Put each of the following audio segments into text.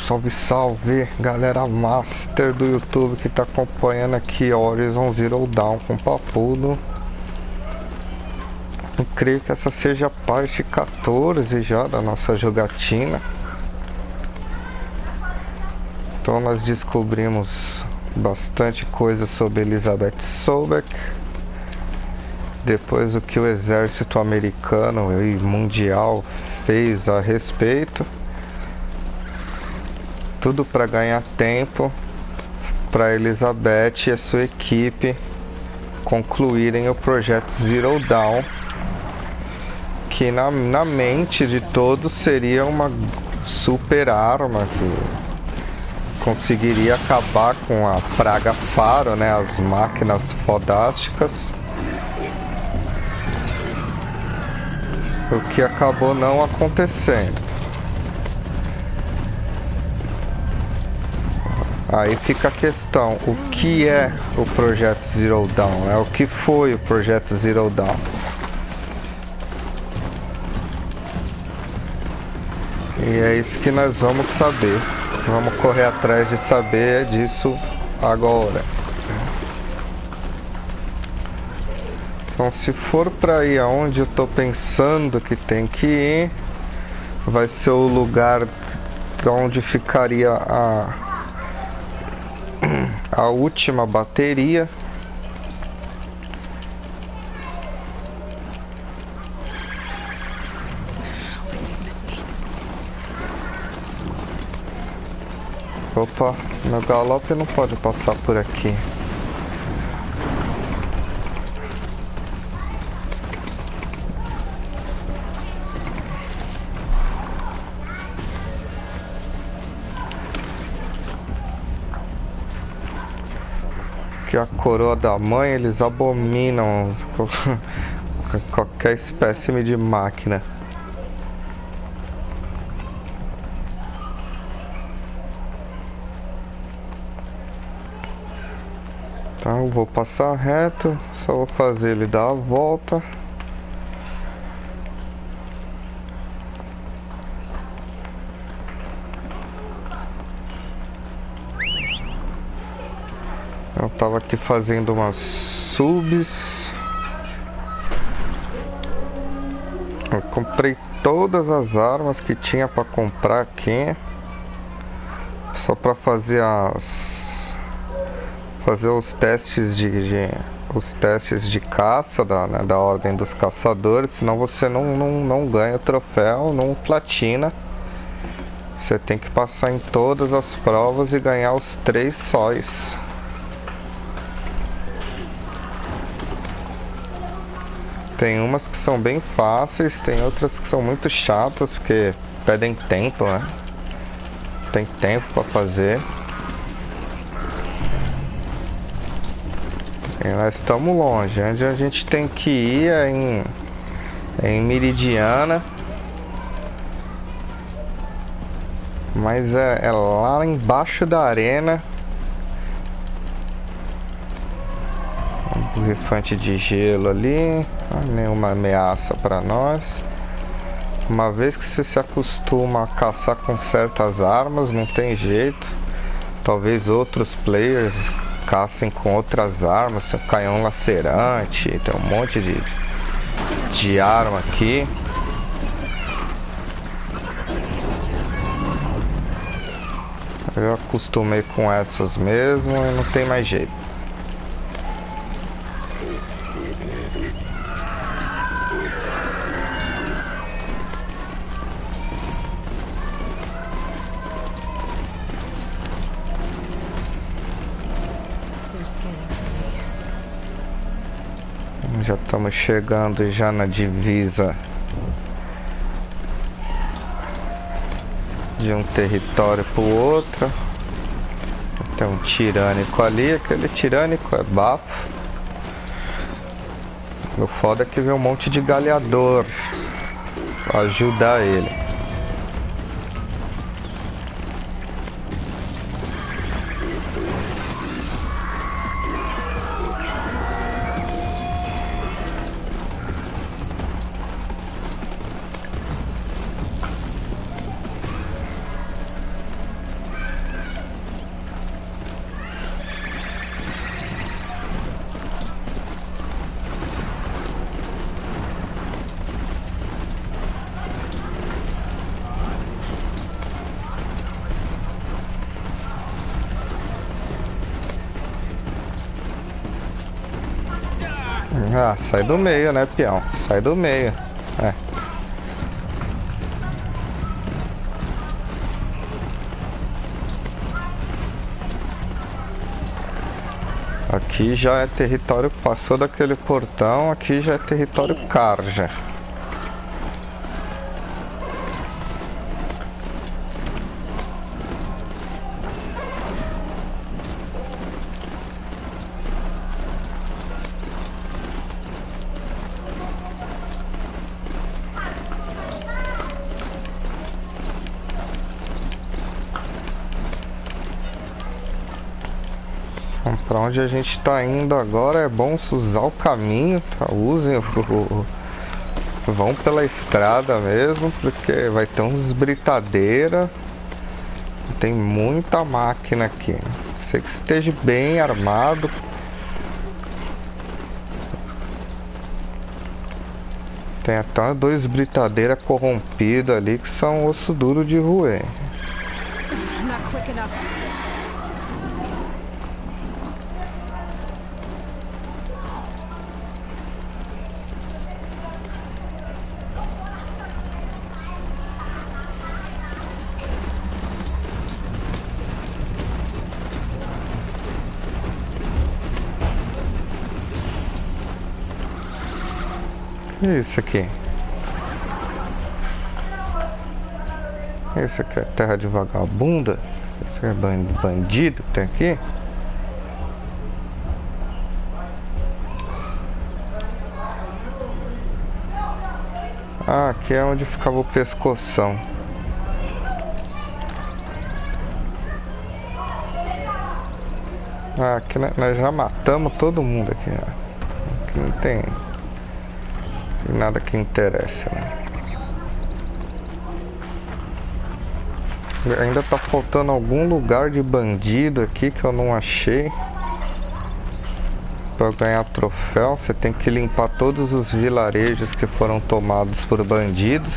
Salve, salve, galera master do YouTube que tá acompanhando aqui Horizon Zero Dawn com Papudo. Eu creio que essa seja a parte 14 já da nossa jogatina. Então nós descobrimos bastante coisa sobre Elizabeth Sobeck. Depois o que o exército americano e mundial fez a respeito. Tudo para ganhar tempo para Elizabeth e a sua equipe concluírem o projeto Zero Dawn, que na mente de todos seria uma super arma que conseguiria acabar com a praga faro, né, as máquinas fodásticas. O que acabou não acontecendo. Aí fica a questão, o que é o projeto Zero Dawn, né? O que foi o projeto Zero Dawn? E é isso que nós vamos saber. Vamos correr atrás de saber disso agora. Então, se for para ir aonde eu tô pensando que tem que ir, vai ser o lugar onde ficaria a última bateria. Opa, meu galope não pode passar por aqui. Que a coroa da mãe, eles abominam qualquer espécime de máquina. Então eu vou passar reto, só vou fazer ele dar a volta. Eu tava aqui fazendo umas subs. Eu comprei todas as armas que tinha para comprar aqui, só para fazer os testes de caça da ordem dos caçadores, senão você não ganha troféu, não platina. Você tem que passar em todas as provas e ganhar os 3 sóis. Tem umas que são bem fáceis, tem outras que são muito chatas, porque pedem tempo, né? Tem tempo pra fazer. E nós estamos longe, onde a gente tem que ir é em Meridiana. Mas é lá embaixo da arena. Um borrifante de gelo ali. Nenhuma ameaça para nós. Uma vez que você se acostuma a caçar com certas armas, não tem jeito. Talvez outros players caçem com outras armas. Tem um canhão lacerante, tem um monte de arma aqui. Eu acostumei com essas mesmo e não tem mais jeito. Já estamos chegando já na divisa de um território para o outro. Tem um tirânico ali, aquele tirânico é bafo. O foda é que vem um monte de galhador pra ajudar ele. Ah, sai do meio, né, peão? Sai do meio. É. Aqui já é território, passou daquele portão, aqui já é território Carja. Pra onde a gente tá indo agora é bom usar o caminho, tá? Usem vão pela estrada mesmo, porque vai ter uns britadeira. Tem muita máquina aqui. Você que esteja bem armado. Tem até 2 britadeiras corrompidas ali que são osso duro de roer. Isso aqui. Isso aqui é terra de vagabunda. Esse é bandido que tem aqui. Ah, aqui é onde ficava o pescoção. Ah, aqui nós já matamos todo mundo aqui. Aqui não tem nada que interessa, né? Ainda tá faltando algum lugar de bandido aqui que eu não achei. Para ganhar troféu, você tem que limpar todos os vilarejos que foram tomados por bandidos.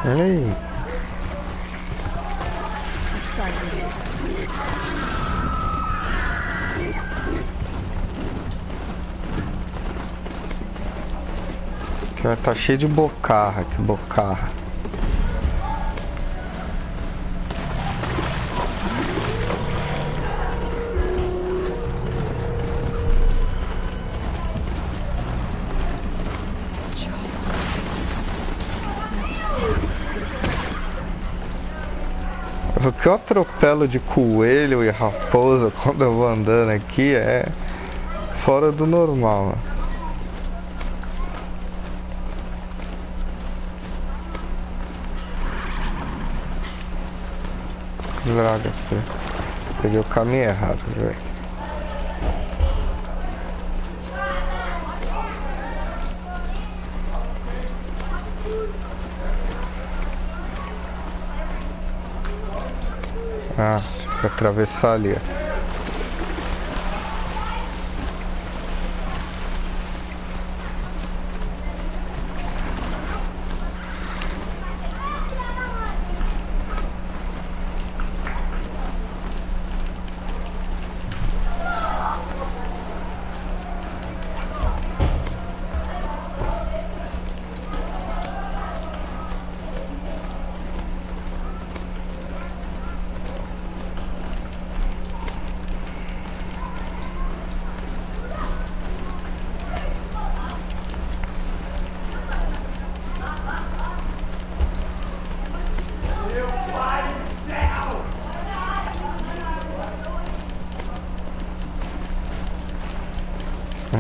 Ei. Aqui vai tá cheio de bocarra, que bocarra. O que eu atropelo de coelho e raposa quando eu vou andando aqui é fora do normal. Droga, peguei o caminho errado, velho. Ah, tem que atravessar ali, ó.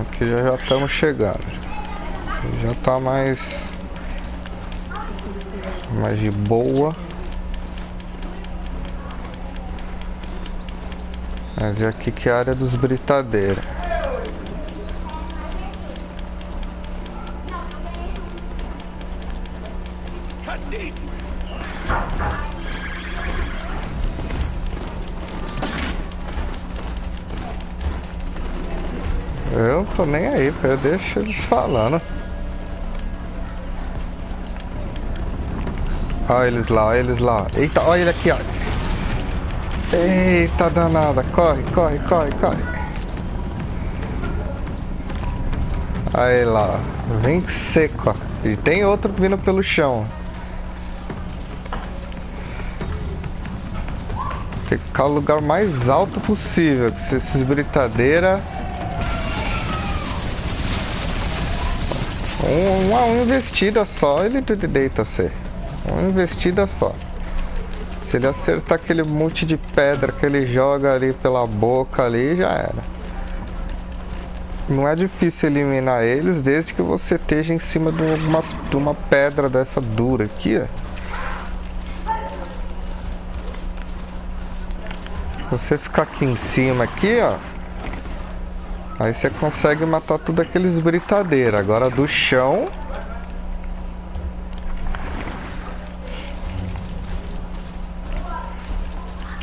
Aqui já estamos chegando. Já tá mais de boa. Mas é aqui que é a área dos britadeiros. Eu não tô nem aí, eu deixo eles falando. Olha eles lá, olha eles lá. Eita, olha ele aqui, ó. Eita danada, corre, corre, corre, corre. Aí lá, vem seco, ó. E tem outro vindo pelo chão. Tem que ficar o lugar mais alto possível. Se esses britadeiras. Uma investida só, ele deita-se. Uma investida só. Se ele acertar aquele monte de pedra que ele joga ali pela boca ali, já era. Não é difícil eliminar eles desde que você esteja em cima de uma pedra dessa dura aqui, ó. Se você ficar aqui em cima aqui, ó, aí você consegue matar tudo aqueles britadeiros. Agora do chão,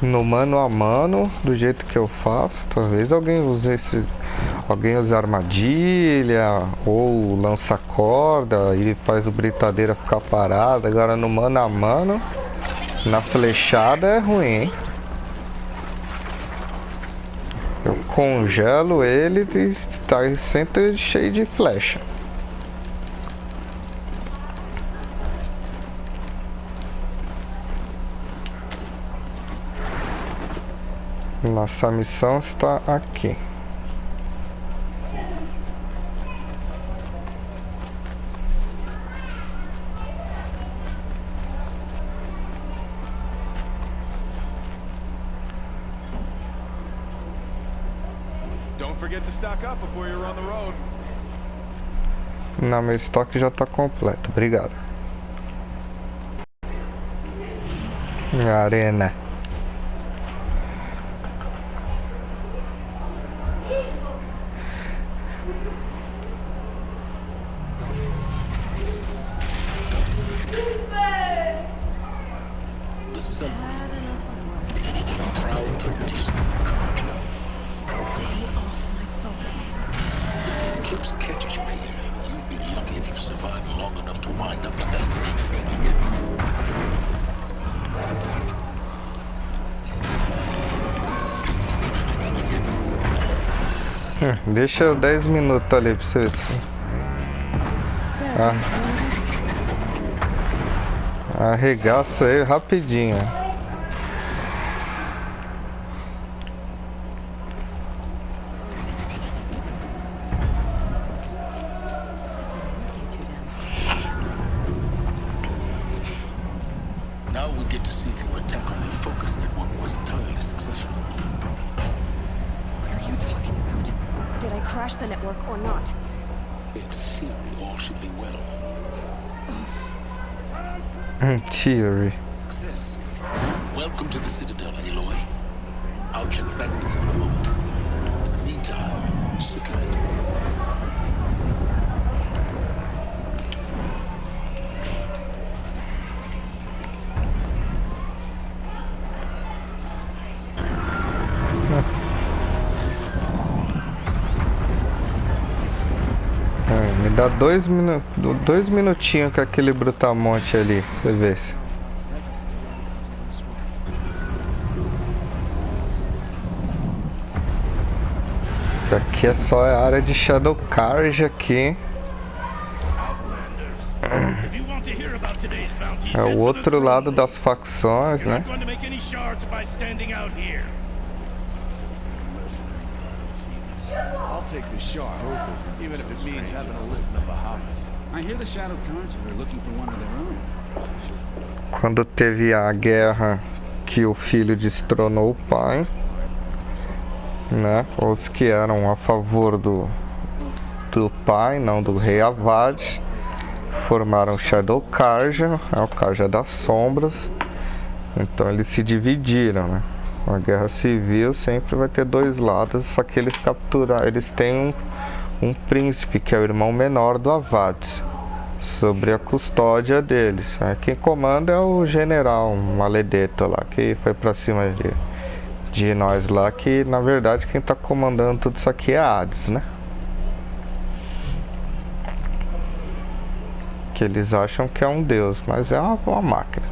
no mano a mano, do jeito que eu faço, talvez alguém use armadilha ou lança corda e faz o britadeira ficar parado. Agora no mano a mano, na flechada é ruim, hein? Eu congelo ele e está sempre cheio de flecha. Nossa missão está aqui. Não, meu estoque já está completo. Obrigado. Arena. Deixa 10 minutos ali pra você. Arregaça ele rapidinho. Now we get to see if your attack on the focus network was entirely successful. What are you talking about? Did I crash the network or not? In theory, all should be well. In theory. Success. Welcome to the Citadel, Aloy. I'll check back with you in a moment. In the meantime, circulate. Me dá 2 minutinhos com aquele brutamonte ali, pra você ver se. Isso aqui é só a área de Shadow Carja aqui. É o outro lado das facções, né? I'll take the shards, even if it means having to listen to Bahamas. I hear the Shadow Carja are looking for one of their own. Quando teve a guerra que o filho destronou o pai, né? Os que eram a favor do pai, não do rei Avad. Formaram o Shadow Carja, o Carja das Sombras. Então eles se dividiram, né? A guerra civil sempre vai ter dois lados, só que eles capturaram, eles têm um príncipe que é o irmão menor do Avad, sobre a custódia deles. Quem comanda é o general maledeto lá, que foi pra cima de nós lá, que na verdade quem tá comandando tudo isso aqui é Hades, né? Que eles acham que é um deus, mas é uma máquina.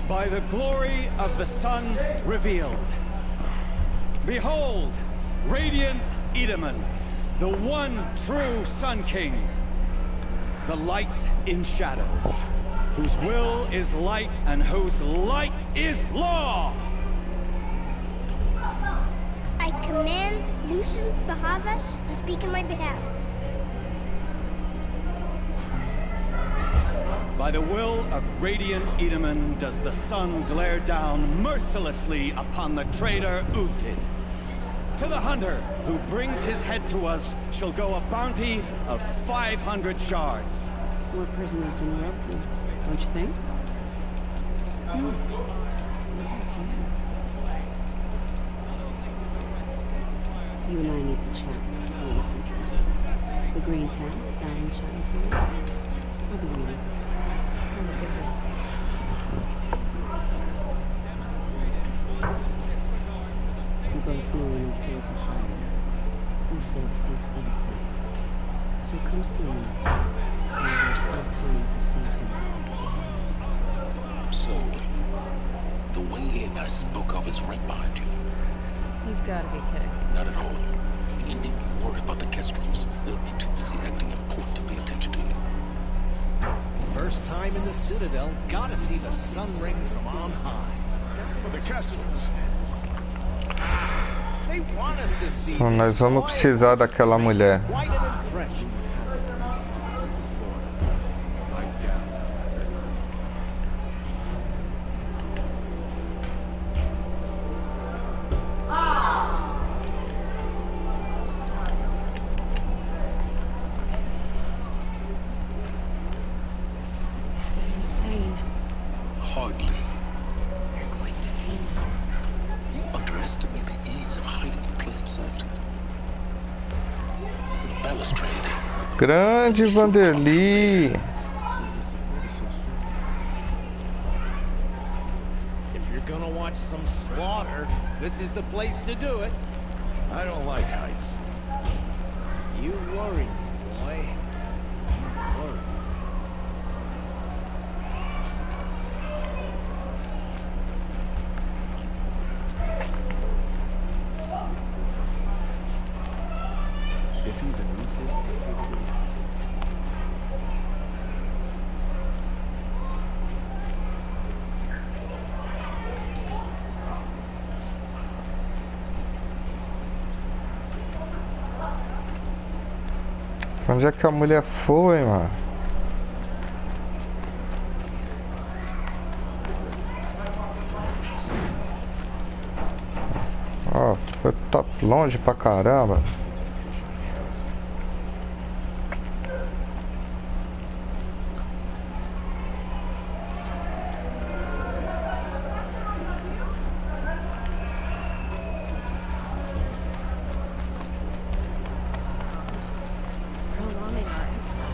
By the glory of the sun revealed. Behold, radiant Edaman, the one true Sun King, the light in shadow, whose will is light and whose light is law. I command Lucian Bahavas to speak in my behalf. By the will of radiant Edaman does the sun glare down mercilessly upon the traitor Uthid. To the hunter who brings his head to us shall go a bounty of 500 shards. More prisoners than royalty, don't you think? You and I need to chat. The green tent down in Chinatown. I'll be waiting. What is it? We both know we're not killed for hire. Uthid is innocent. So come see me. While there's still time to save him. So, the way in I spoke of is right behind you. You've got to be kidding. Not at all. You needn't worry about the Kestrels. They'll be too busy acting important to pay attention to you. First time in the Citadel, gotta see the sun ring from on high. For the Kestrels. They want us to see Então, nós vamos precisar daquela mulher. quite an impression. This is insane. Hardly. They're going to see me. You underestimate the ease of hiding in plain sight. With balustrade. Grande Vanderly! If you're gonna watch some slaughter, this is the place to do it. I don't like heights. You worry, boy. You worry. If even Lucian is taken. Onde é que a mulher foi, mano? Ó, tá longe pra caramba. Prolonging our exile.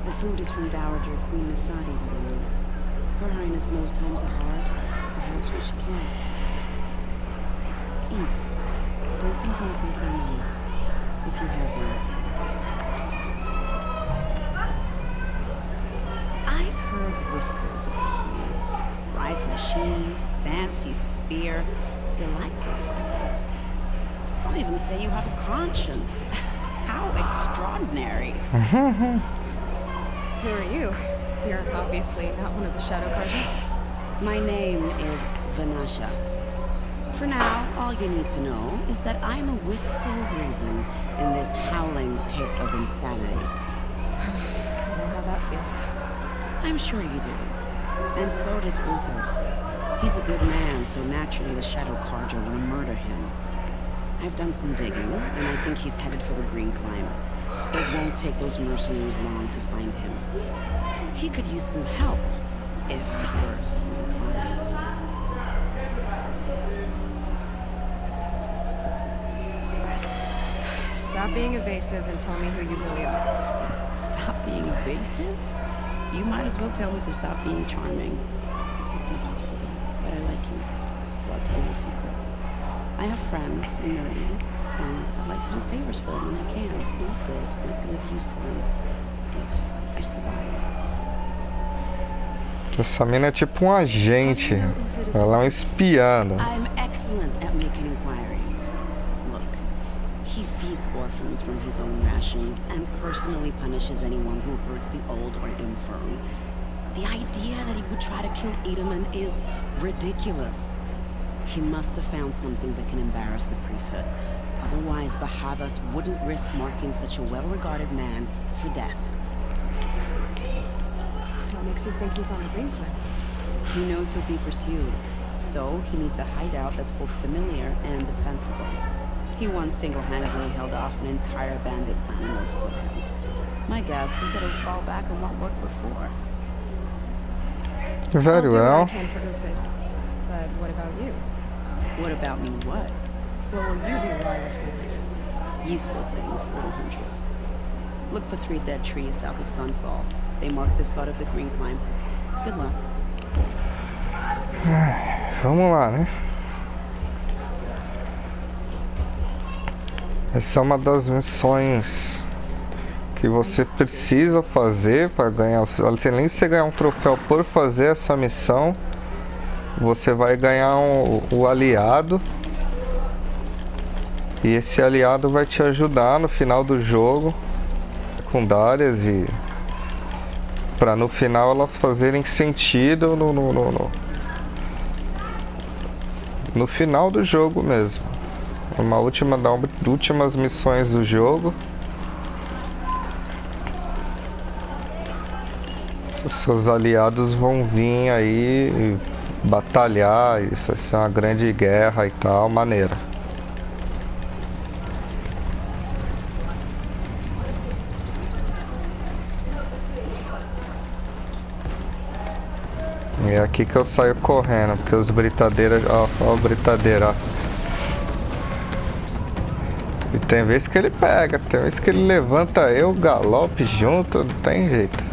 The food is from Dowager Queen Nasadi, Louise. Her Highness knows times are hard. Perhaps we should can. Eat. Bring some home from families, if you have one. I've heard whispers about you. Rides machines, fancy spear, delightful freckles. Some even say you have a conscience. How extraordinary. Who are you? You're obviously not one of the Shadow Carja. My name is Vanasha. For now, all you need to know is that I'm a whisper of reason in this howling pit of insanity. I know how that feels. I'm sure you do. And so does Uthid. He's a good man, so naturally the Shadow Carja want to murder him. I've done some digging, and I think he's headed for the Green Climb. It won't take those mercenaries long to find him. He could use some help, if you're so inclined. Stop being evasive and tell me who you really are. Stop being evasive? You might as well tell me to stop being charming. It's impossible, but I like you, so I'll tell you a secret. I have friends in Meridian, and I like to do favors for them when I can. Uthid might be of use to them, if he survives. Essa mina é tipo um agente. Ela é um espiã. I'm excellent at making inquiries. Look, he feeds orphans from his own rations and personally punishes anyone who hurts the old or infirm. The idea that he would try to kill Edelman is ridiculous. He must have found something that can embarrass the priesthood. Otherwise, Bahavas wouldn't risk marking such a well-regarded man for death. What makes you think he's on the Green Climb? He knows he'll be pursued, so he needs a hideout that's both familiar and defensible. He once single-handedly held off an entire bandit clan in those foothills. My guess is that he'll fall back on what worked before. Very I'll do well. what I can for Uthid. But what about you? What about me, what? What will you do while I risk my life? Useful things, little huntress. Look for 3 dead trees south of Sunfall. They mark the start of the Green Climb. Good luck. Vamos lá, né? Essa é uma das missões que você precisa fazer para ganhar. Além de você ganhar um troféu por fazer essa missão, você vai ganhar o aliado. E esse aliado vai te ajudar no final do jogo, secundárias, e para no final elas fazerem sentido no final do jogo mesmo. Uma últimas missões do jogo. Os seus aliados vão vir aí e batalhar, isso vai ser uma grande guerra e tal, maneira. E é aqui que eu saio correndo, porque os britadeiras, ó o britadeira, ó. E tem vezes que ele pega, tem vezes que ele levanta eu, galope junto, não tem jeito.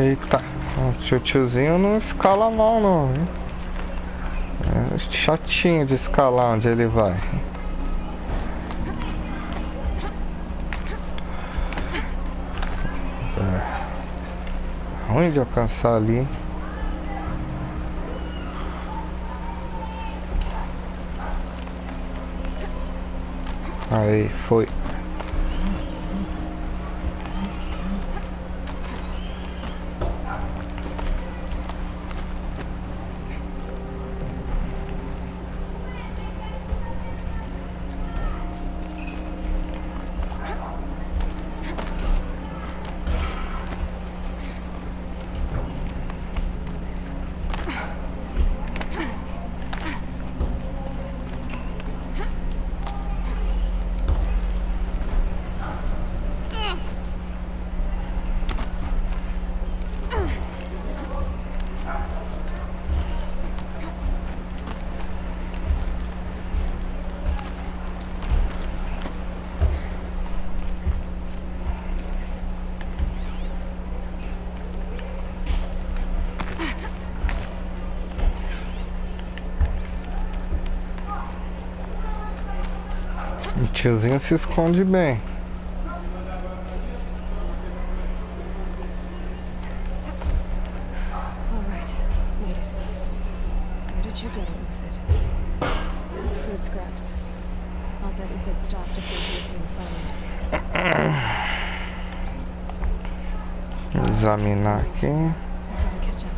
Eita, o tiozinho não escala mal não, hein? É chatinho de escalar onde ele vai. É ruim de alcançar ali. Aí, foi. O tiozinho se esconde bem. Alright, made it. Where did you go, Uthid? Food scraps. I'll bet Uthid stopped to see if he was being followed. Examinar aqui. I've gotta catch up.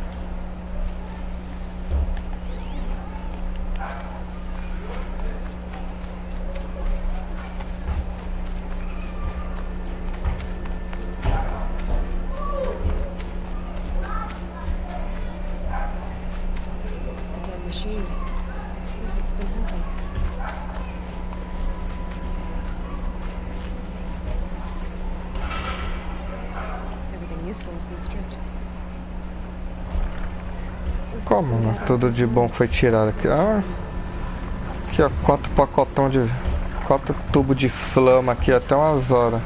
A dead machine. Uthid's been hunting. Everything useful has been stripped. Como, né? Tudo de bom foi tirado aqui. Ah, aqui ó, 4 pacotão de... 4 tubos de flama aqui até umas horas.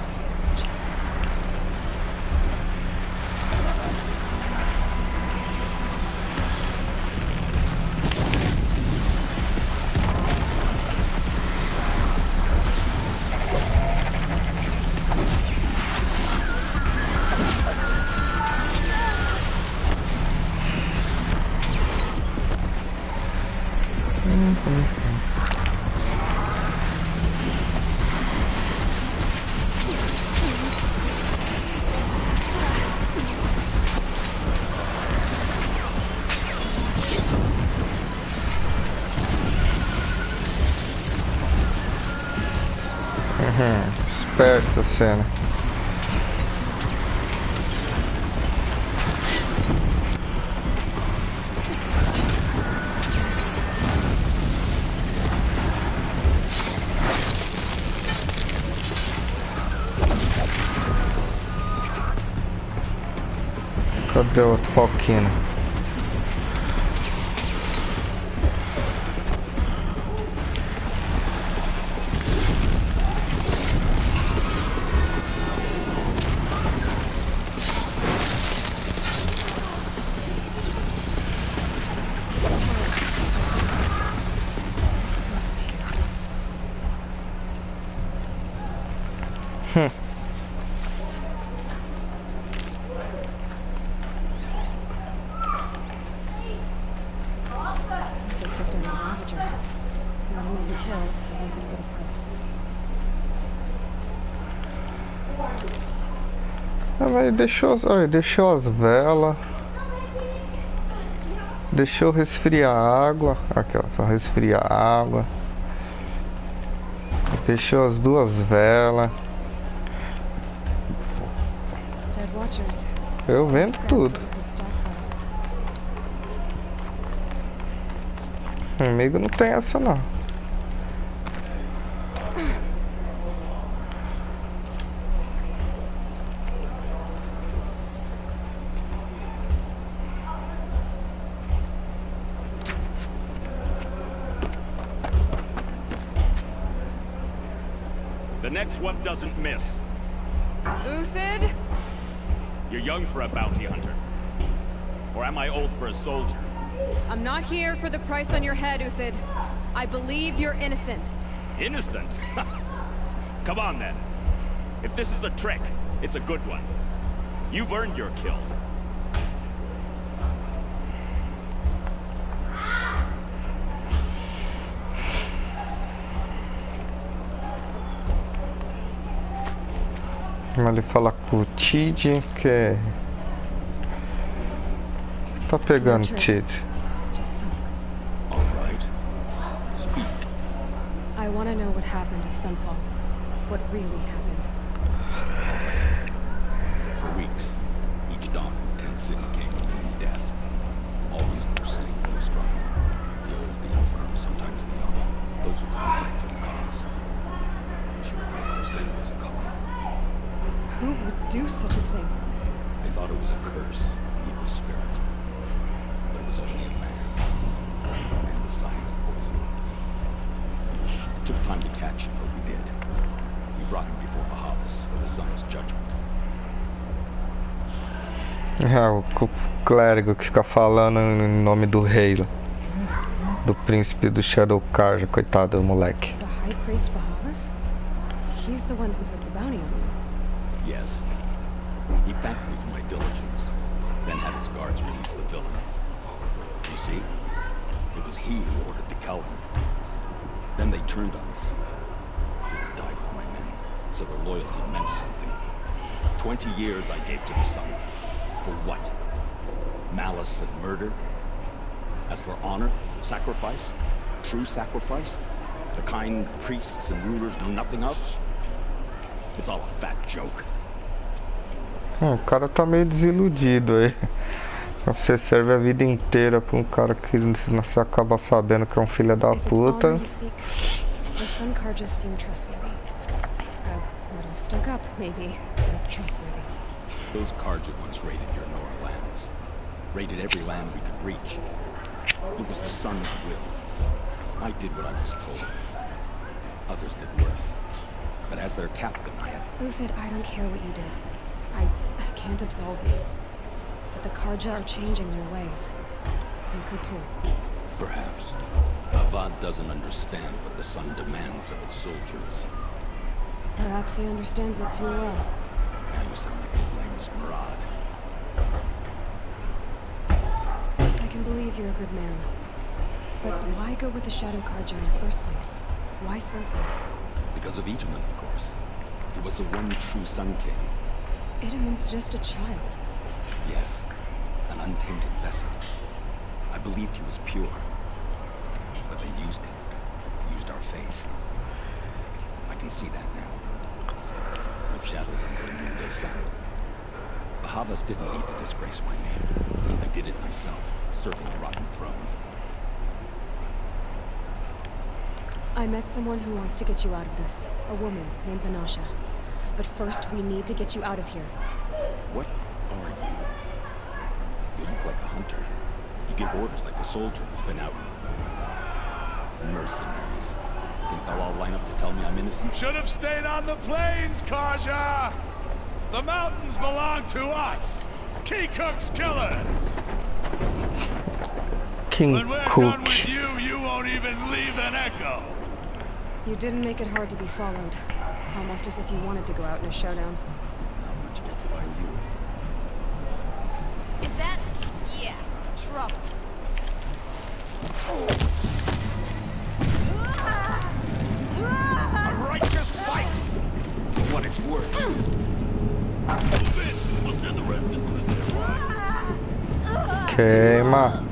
Esperta a cena. Cadê o outro palquino? They took down the Ravager. Not an easy kill, but worth it for the price. Ah, mas deixou as velas. Deixou resfriar a água. Aqui ó, só resfriar a água. Deixou as 2 velas. Dead Watchers. Eu vendo Scrap tudo. for Uthid's stockpile. Comigo não tem essa não. The next one doesn't miss. Uthid? You're young for a bounty hunter. Or am I old for a soldier? I'm not here for the price on your head, Uthid. I believe you're innocent. Innocent? Come on, then. If this is a trick, it's a good one. You've earned your kill. Ele fala com o Tid, que tá pegando No Tid. tricks. Just talk. All right. Speak. I want to know what happened at Sunfall. What really happened. For weeks, each dawn in the tent city came with a new death. Always no sleep, no struggle. The old, the infirm, sometimes the young. Those who couldn't fight for the cause. I'm sure I realized then it was a calling. Who would do such a thing? They thought it was a curse, an evil spirit. But it was only a man. And a sign of poison. It took time to catch him, but we did. We brought him before Bahavas for the sun's judgment. É, o clérigo que fica falando em nome do rei, do príncipe do Shadow Carja, coitado do moleque. The High Priest Bahavas? He's the one who put the bounty on you. Yes. He thanked me for my diligence, then had his guards release the villain. You see, it was he who ordered the Kellan. Then they turned on us. Fear died with my men, so their loyalty meant something. 20 years I gave to the sun. For what? Malice and murder? As for honor, sacrifice, true sacrifice, the kind priests and rulers know nothing of? It's all a fat joke. O cara tá meio desiludido aí. Você serve a vida inteira pra um cara que você acaba sabendo que é um filho da If it's honor puta. you seek, the Sun Carjas seem trustworthy. A little stuck up, maybe, but trustworthy. Those Karja once raided your Nora lands. Raided every land we could reach. It was the sun's will. I did what I was told. Others did worse. But as their captain, I had... Uthid, I don't care what you did. I can't absolve you. But the Karja are changing their ways. You could too. Perhaps. Avad doesn't understand what the sun demands of its soldiers. Perhaps he understands it too well. Now you sound like a blameless Murad. I can believe you're a good man. But why go with the Shadow Karja in the first place? Why serve them? Because of Itaman, of course. He was the one true Sun King. Itaman's just a child. Yes, an untainted vessel. I believed he was pure. But they used him. Used our faith. I can see that now. No shadows under a noonday sun. Bahavas didn't need to disgrace my name. I did it myself, serving a rotten throne. I met someone who wants to get you out of this. A woman named Banasha. But first, we need to get you out of here. What are you? You look like a hunter. You give orders like a soldier who's been out. Mercenaries. Think they'll all line up to tell me I'm innocent? Should have stayed on the plains, Karja! The mountains belong to us! Key-Cook's killers! King When we're Cook. done with you, you won't even leave an echo! You didn't make it hard to be followed. Almost as if you wanted to go out in a showdown. Not much gets by you. Is that? Yeah, trouble. A righteous fight! For what it's worth. We'll send the rest of this. Queima.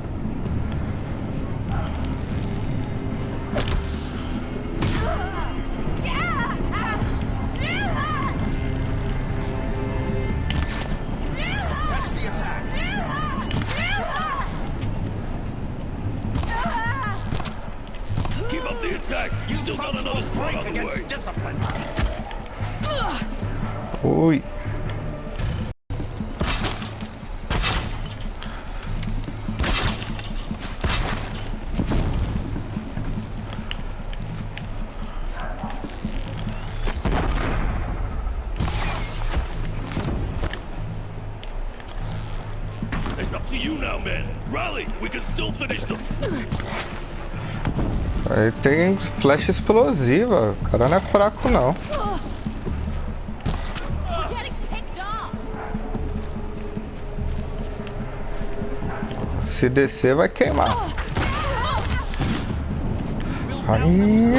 That's the attack! Keep up the attack. You still got another spot on the way. Discipline. Ui. It's up to you now, Aí tem flecha explosiva. O cara não é fraco, não. Se descer, vai queimar. Aí.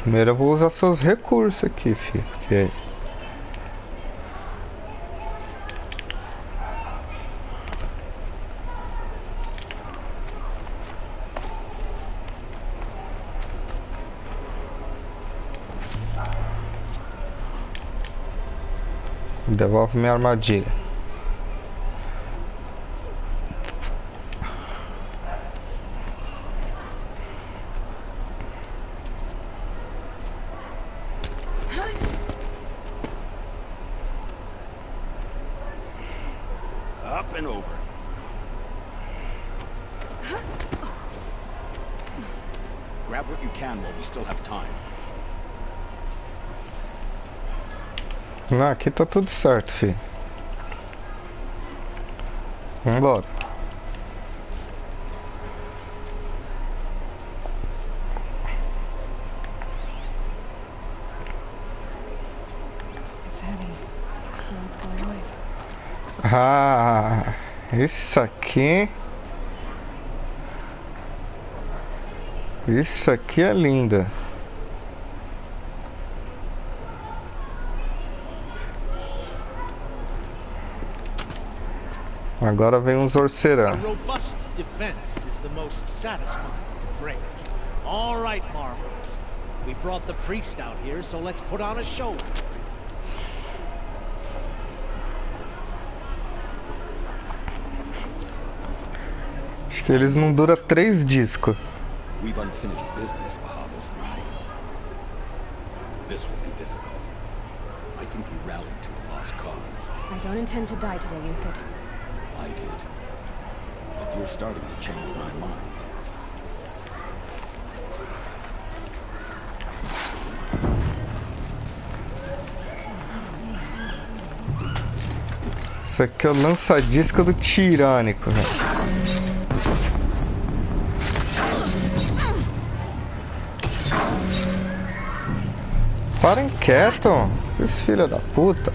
Primeiro eu vou usar seus recursos aqui, filho. Porque... devolve minha armadilha. Up and over. Grab what you can while we still have time. Não, aqui tá tudo certo, filho. Vambora. It's heavy. Now it's going right. Ah, isso aqui. Isso aqui é linda. Agora vem uns A orcerão. robust defense is the most satisfying to break. All right, marbles. We brought the priest out here, so let's put on a show. Acho que eles não duram 3 discos. We've unfinished business, Bahavas and I. This will be difficult. I think we rallied to a lost cause. I don't intend to die today, Uthid. I did. But you're starting to change my mind. Isso aqui é o lança-disco do tirânico, velho. Parem quieto, esse filho da puta.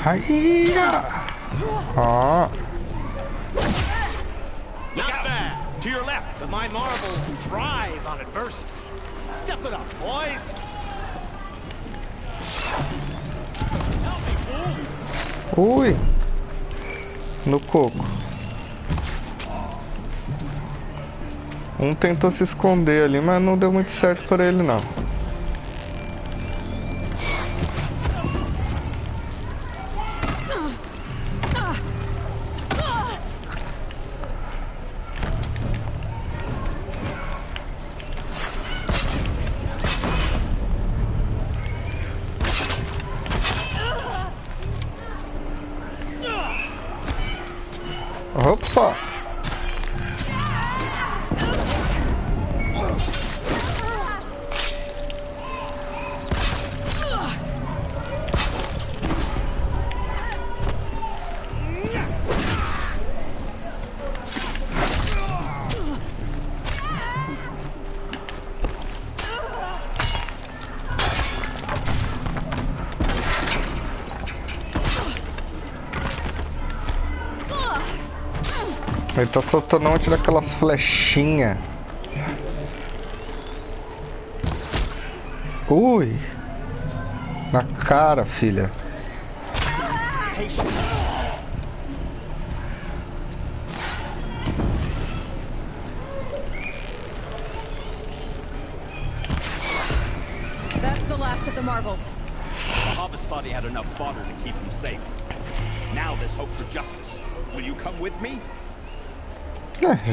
Aí, ó. Not bad. To your left. But my marbles thrive on adversity. Step it up, boys. Ui. No coco. Um tentou se esconder ali, mas não deu muito certo para ele, não. Opa! Ele tá soltando um monte daquelas flechinhas. Ui! Na cara, filha. That's the last of the marbles. Bahavas thought he had enough fodder to keep him safe. Now there's hope for justice. Will you come with me?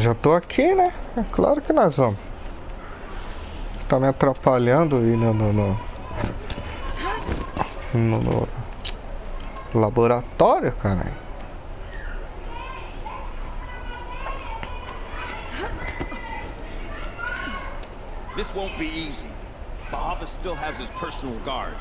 Já tô aqui, né? É claro que nós vamos. Tá me atrapalhando aí no laboratório, caralho. This won't be easy. Bahavas still has his personal guard.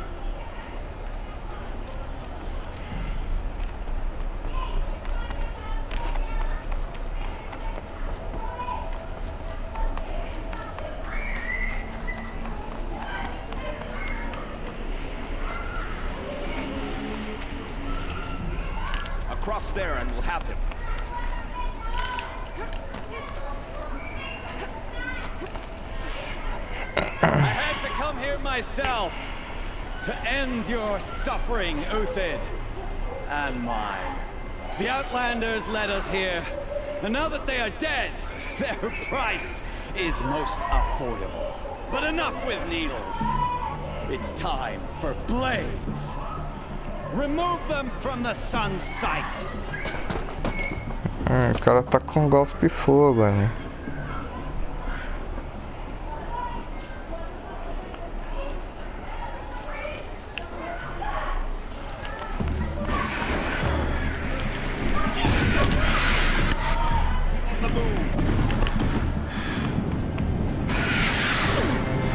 Across there and we'll have him. I had to come here myself to end your suffering, Uthid, and mine. The Outlanders led us here, and now that they are dead, their price is most affordable. But enough with needles. It's time for blades. Remove them from the sun's sight. O cara tá com golpe fogo, né?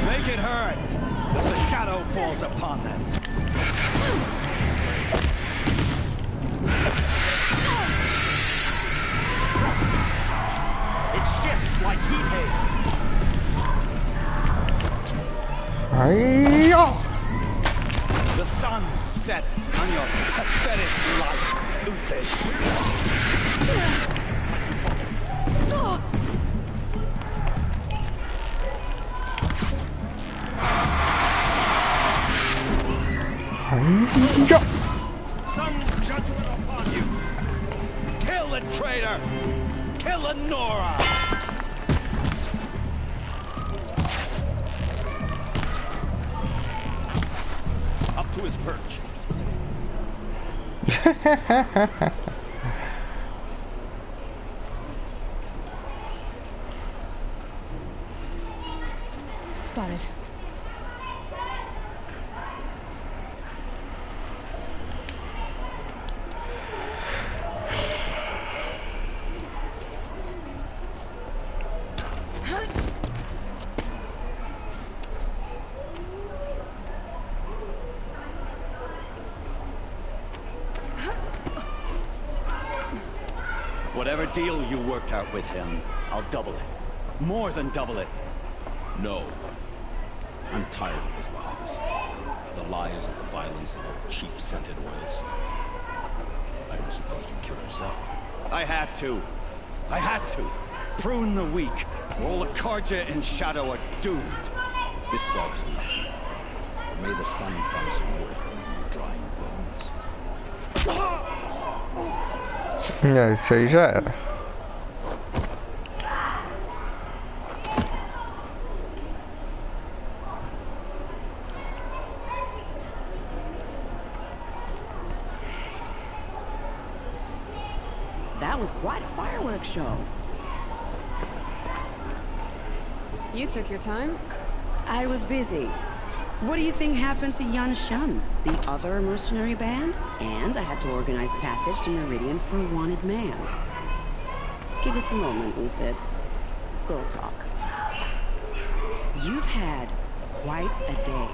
Make it hurt as the shadow falls upon them. Like heat hail. The sun sets on your pathetic life, Uthid. Sun's judgment upon you. Kill the traitor. Kill Nora. To his perch. Spotted. Whatever deal you worked out with him, I'll double it. More than double it. No. I'm tired of this, Bahavas. The lies and the violence and the cheap scented oils. I don't suppose you killed yourself. I had to. I had to. Prune the weak. All the Karja in shadow are doomed. This solves nothing. But may the sun find some worth in your drying bones. Isso aí já era. That was quite a fireworks show. You took your time? I was busy. What do you think happened to Yan Shund, the other mercenary band? And I had to organize passage to Meridian for a wanted man. Give us a moment, Uthid. Girl talk. You've had quite a day.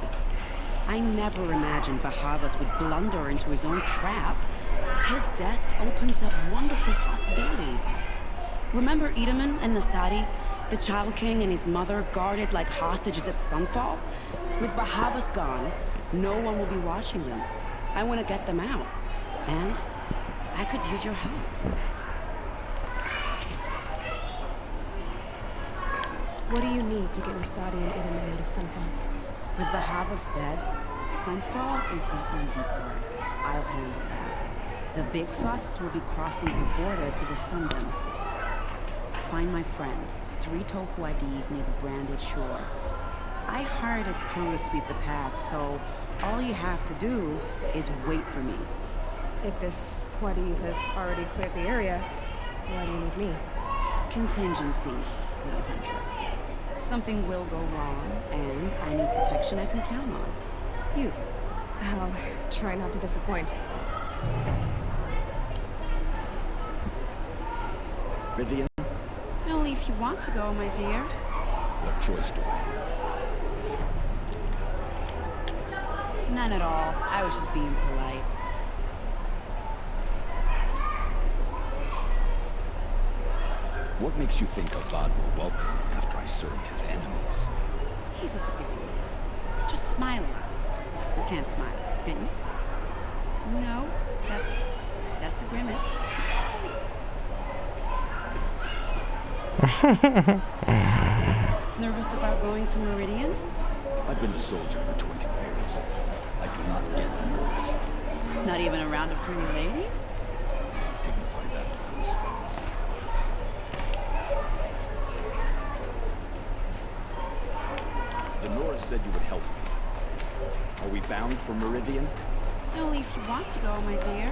I never imagined Bahavas would blunder into his own trap. His death opens up wonderful possibilities. Remember Edaman and Nasadi? The Child King and his mother guarded like hostages at sunfall? With Bahavas gone, no one will be watching them. I want to get them out. And I could use your help. What do you need to get Nasadi and Edaman out of Sunfall? With Bahavas dead, Sunfall is the easy part. I'll handle that. The big fuss will be crossing the border to the Sundom. Find my friend, 3 Tohu ID near the branded shore. I hired his crew to sweep the path, so all you have to do is wait for me. If this Wadiv has already cleared the area, why do you need me? Contingencies, little huntress. Something will go wrong, and I need protection I can count on. You. I'll try not to disappoint. Vivian, Only if you want to go, my dear. what choice do I have? None at all. I was just being polite. What makes you think Avad will welcome me after I served his enemies? He's a forgiving man. Just smiling. You can't smile, can you? No, that's a grimace. Nervous about going to Meridian? I've been a soldier for 20 years. I do not get nervous. Not even around a pretty lady? Dignify that with a response. Denora said you would help me. Are we bound for Meridian? Only if you want to go, my dear.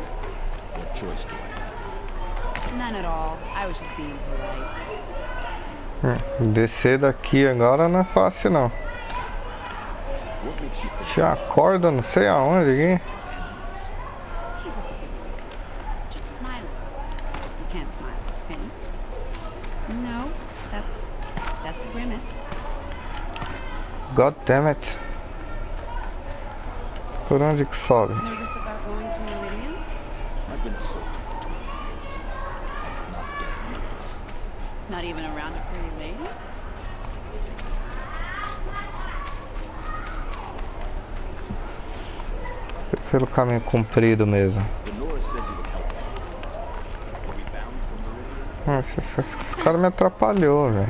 What choice do I have? None at all. I was just being polite. Descer daqui agora não é fácil não. What makes you think Tinha uma corda não sei aonde aqui. his enemies? He's a forgiving man. Just smiling. You can't smile, can you? No, that's a grimace. God damn it. Por onde que sobe? Nervous about going to Meridian? I've been a soldier for 20 years. I do not get nervous. Not even around a pretty lady? Dignify that with a response. Pelo caminho comprido mesmo. Denora said you would help me. Are we bound for Meridian? Esse cara me atrapalhou, velho.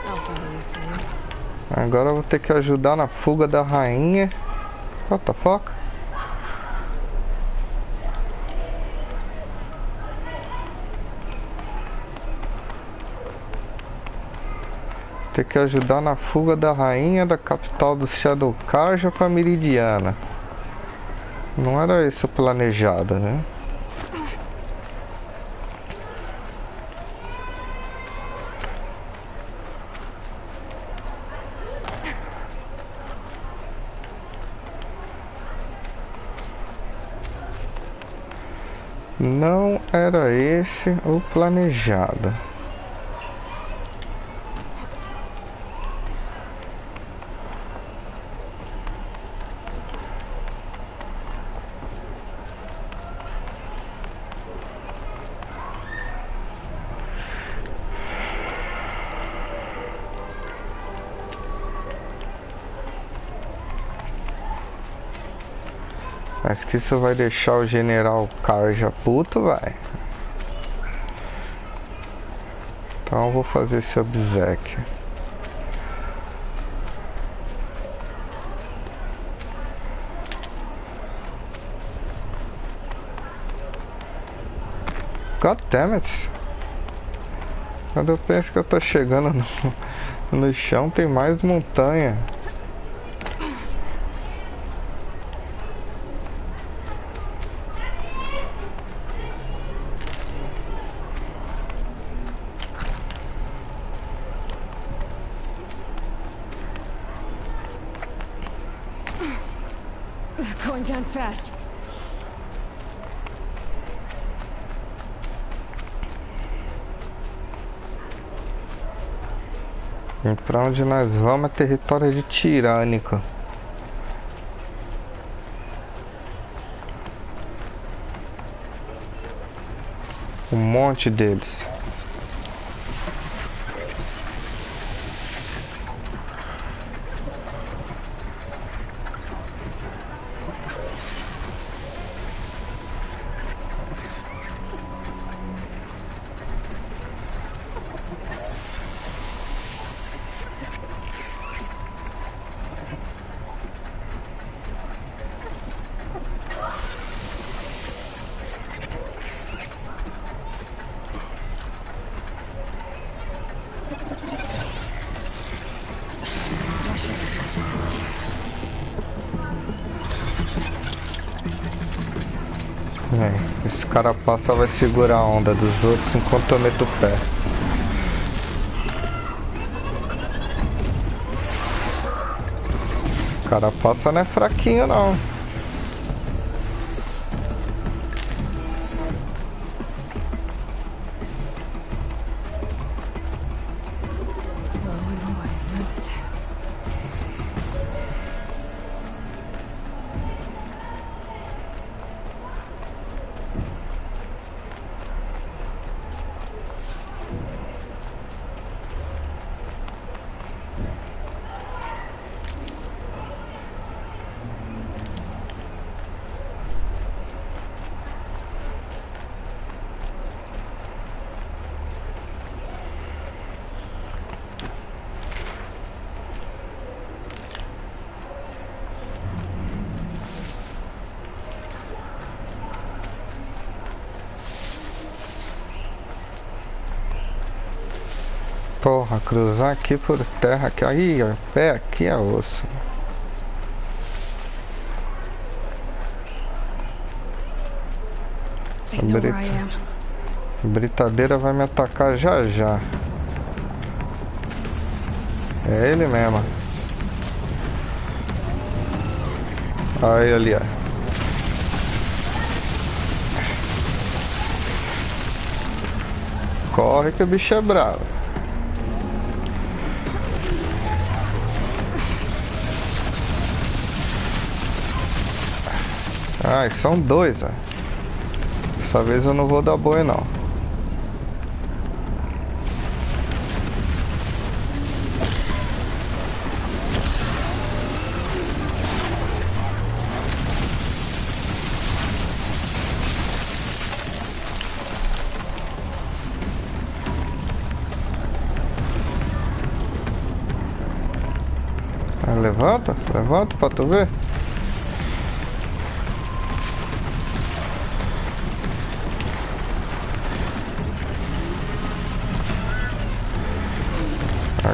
I'll follow this for you. Agora eu vou ter que ajudar na fuga da rainha. What the fuck? Ter que ajudar na fuga da rainha da capital do Shadow Carja para Meridiana. Não era isso planejado, né? Não era esse o planejado. Mas que isso vai deixar o general Carja puto, vai. Então eu vou fazer esse obséquio. God damn it. Quando eu penso que eu tô chegando no chão, tem mais montanha. Going down fast. E pra onde nós vamos é território de tirânica. Um monte deles. carapaça vai segurar a onda dos outros enquanto eu meto o pé. Carapaça não é fraquinho não. Porra, cruzar aqui por terra, aqui, aí, ó, pé aqui é osso. Britadeira vai me atacar já já. É ele mesmo. Aí, ali, ó. Corre que o bicho é bravo. Ai, são dois, ó. Dessa vez eu não vou dar boi, não. Levanta, levanta pra tu ver.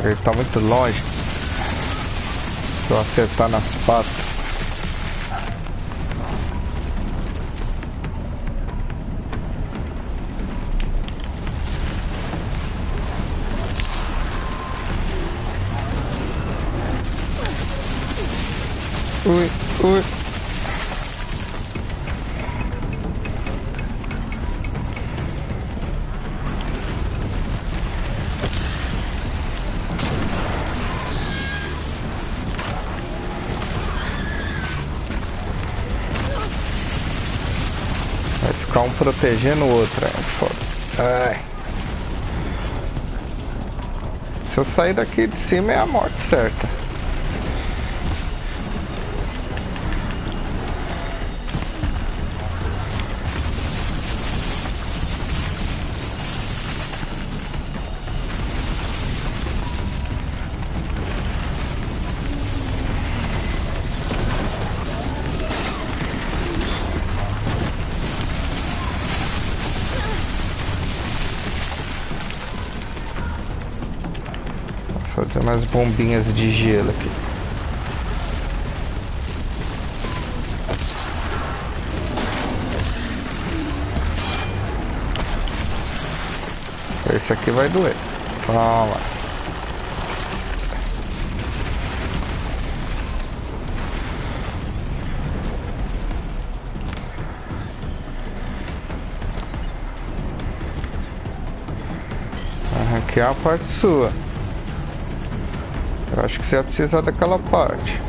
Ele tá muito longe. Se eu acertar nas patas. Ui, ui. Vai ficar um protegendo o outro, é foda. Ai. Se eu sair daqui de cima é a morte certa. Fazer mais bombinhas de gelo aqui. Esse aqui vai doer. Toma. Arranquei a parte sua. Eu acho que você vai precisar daquela parte.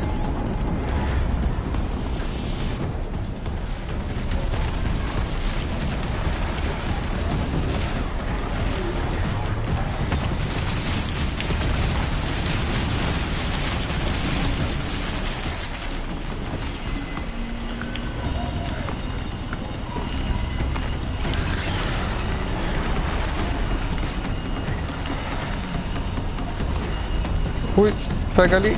Ui, pega ali.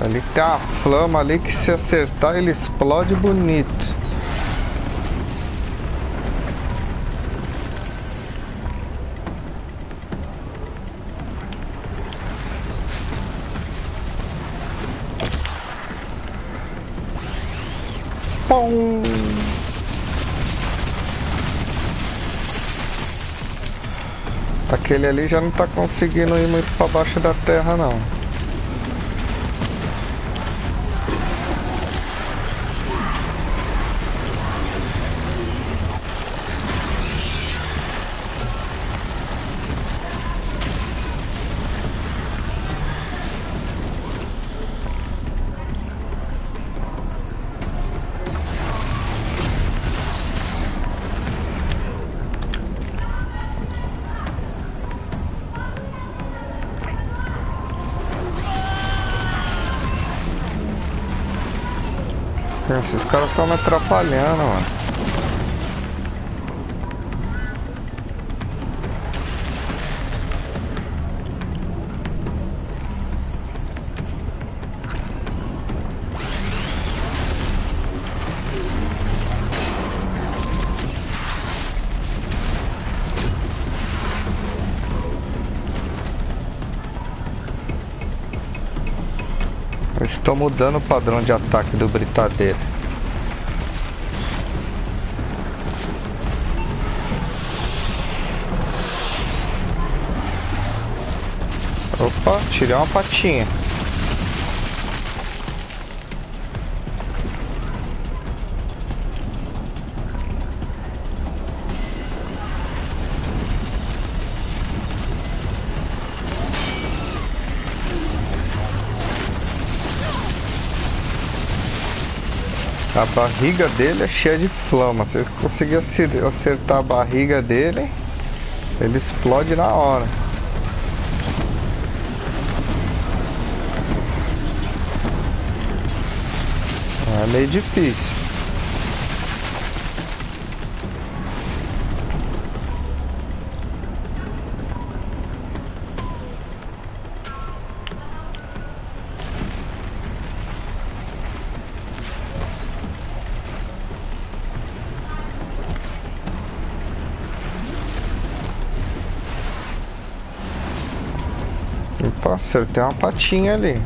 Ali tem uma flama ali que se acertar ele explode bonito. Pum. Aquele ali já não tá conseguindo ir muito pra baixo da terra, não. Esses caras estão me atrapalhando, mano. Eu estou mudando o padrão de ataque do britadeiro. Opa, tirei uma patinha. A barriga dele é cheia de flama. Se eu conseguir acertar a barriga dele, ele explode na hora. É meio difícil. Opa, acertei uma patinha ali.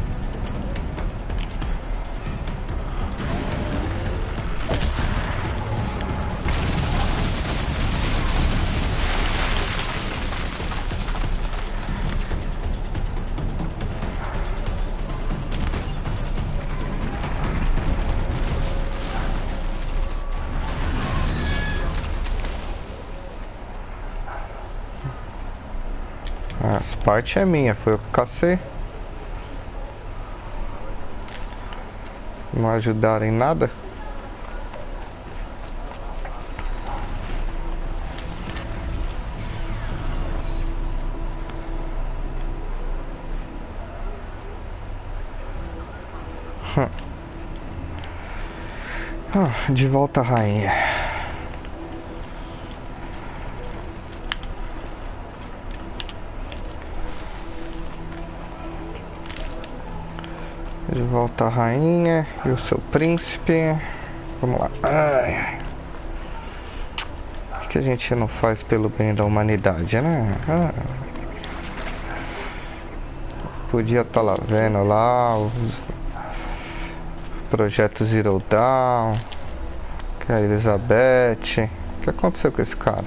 Essa parte é minha, foi eu que cacei. Não ajudaram em nada. De volta, rainha. De volta a rainha e o seu príncipe. Vamos lá. Ai, ai. O que a gente não faz pelo bem da humanidade, né? Podia estar lá vendo lá os projeto Zero Dawn, que é a Elizabeth. O que aconteceu com esse cara?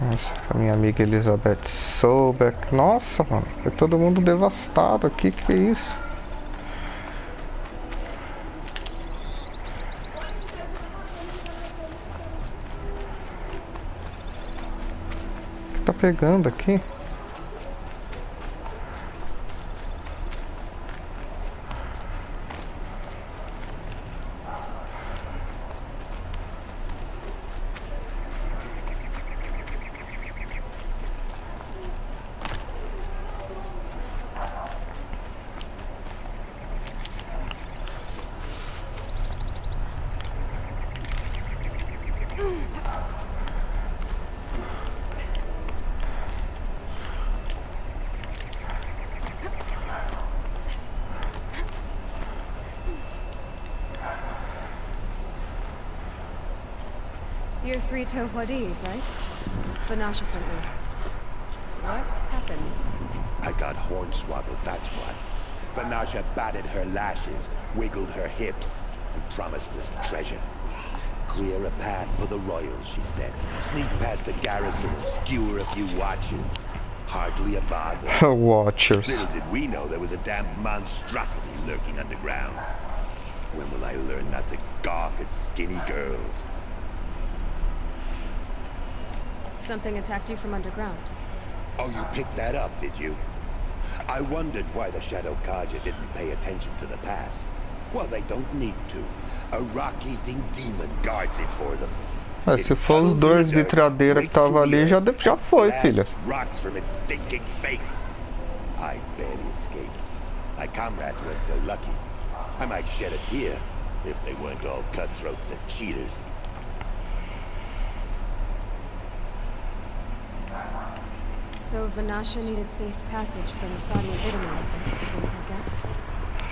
Nossa, a minha amiga Elizabeth Sobeck. Nossa, mano, foi todo mundo devastado aqui, que é isso? O que tá pegando aqui? You're three-toe Wadiv, right? Banasha something. What happened? I got hornswoggled, that's what. Vanasha batted her lashes, wiggled her hips, and promised us treasure. Clear a path for the royals, she said. Sneak past the garrison and skewer a few watches. Hardly a bother. Watchers. Little did we know there was a damn monstrosity lurking underground. When will I learn not to gawk at skinny girls? Something attacked you from underground. Oh, you picked that up, did you? I wondered why the Shadow Kaja didn't pay attention to the pass. Well, they don't need to. A rock-eating demon guards it for them. Se for os dois vitradeira que tava ali, já foi, filha. Rocks from its stinking face. I barely escaped. My comrades weren't so lucky. I might shed a tear if they weren't all cutthroats and cheaters. So Vanasha needed safe passage from Asadi and Italy, but didn't work out?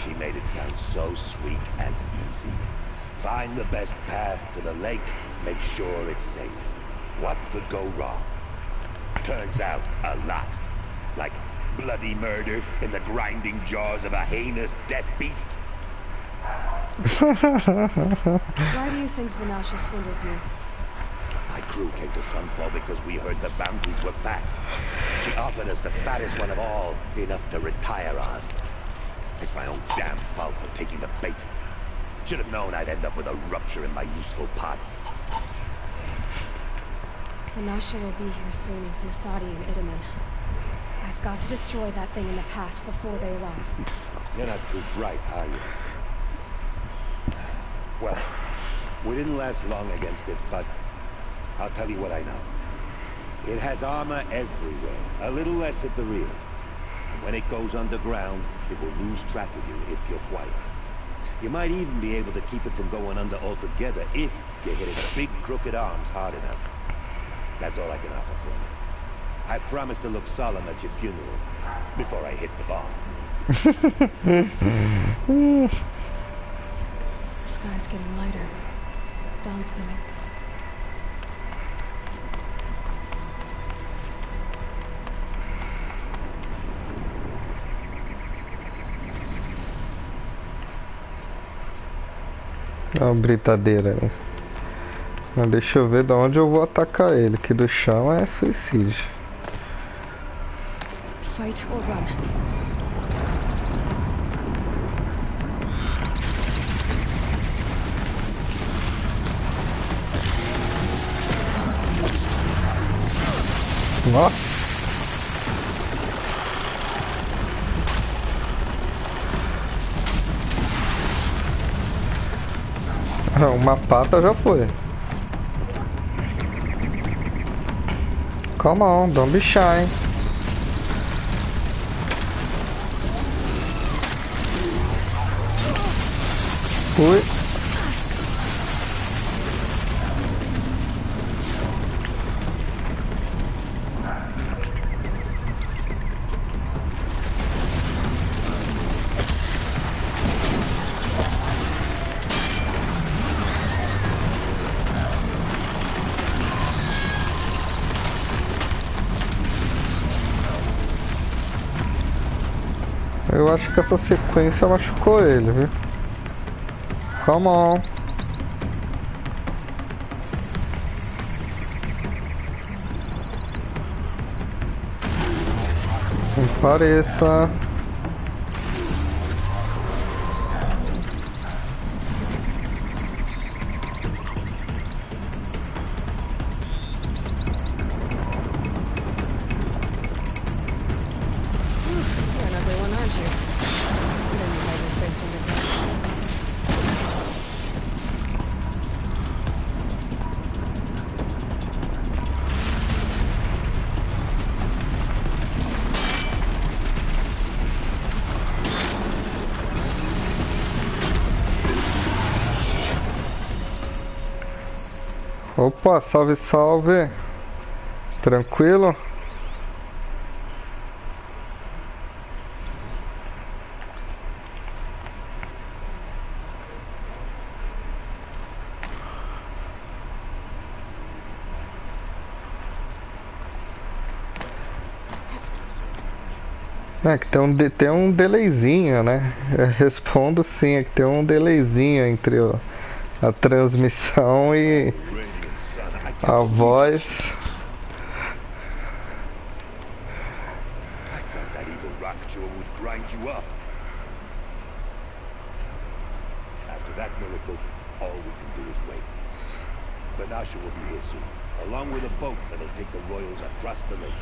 She made it sound so sweet and easy. Find the best path to the lake, make sure it's safe. What could go wrong? Turns out, a lot. Like bloody murder in the grinding jaws of a heinous death beast. Why do you think Vanasha swindled you? My crew came to Sunfall because we heard the bounties were fat. She offered us the fattest one of all, enough to retire on. It's my own damn fault for taking the bait. Should have known I'd end up with a rupture in my useful pots. Vanasha will be here soon with Masadi and Idaman. I've got to destroy that thing in the pass before they arrive. You're not too bright, are you? Well, we didn't last long against it, but I'll tell you what I know. It has armor everywhere, a little less at the rear. And when it goes underground, it will lose track of you if you're quiet. You might even be able to keep it from going under altogether if you hit its big crooked arms hard enough. That's all I can offer for you. I promise to look solemn at your funeral before I hit the bomb. The sky's getting lighter. Dawn's coming. Dá uma britadeira aí. Mas deixa eu ver de onde eu vou atacar ele, que do chão é suicídio. Fight or run. Nossa! Uma pata já foi. Come on, don't be shy. Ui. Eu acho que essa sequência machucou ele, viu? Come on. Pareça. Opa, salve, salve. Tranquilo? É que tem um delayzinho, né? Eu respondo sim, é que tem um delayzinho entre a transmissão e a voz. I thought that evil rockjaw would grind you up. After that miracle, all we can do is wait. Banasha will be here soon, along with a boat that'll take the royals across the lake.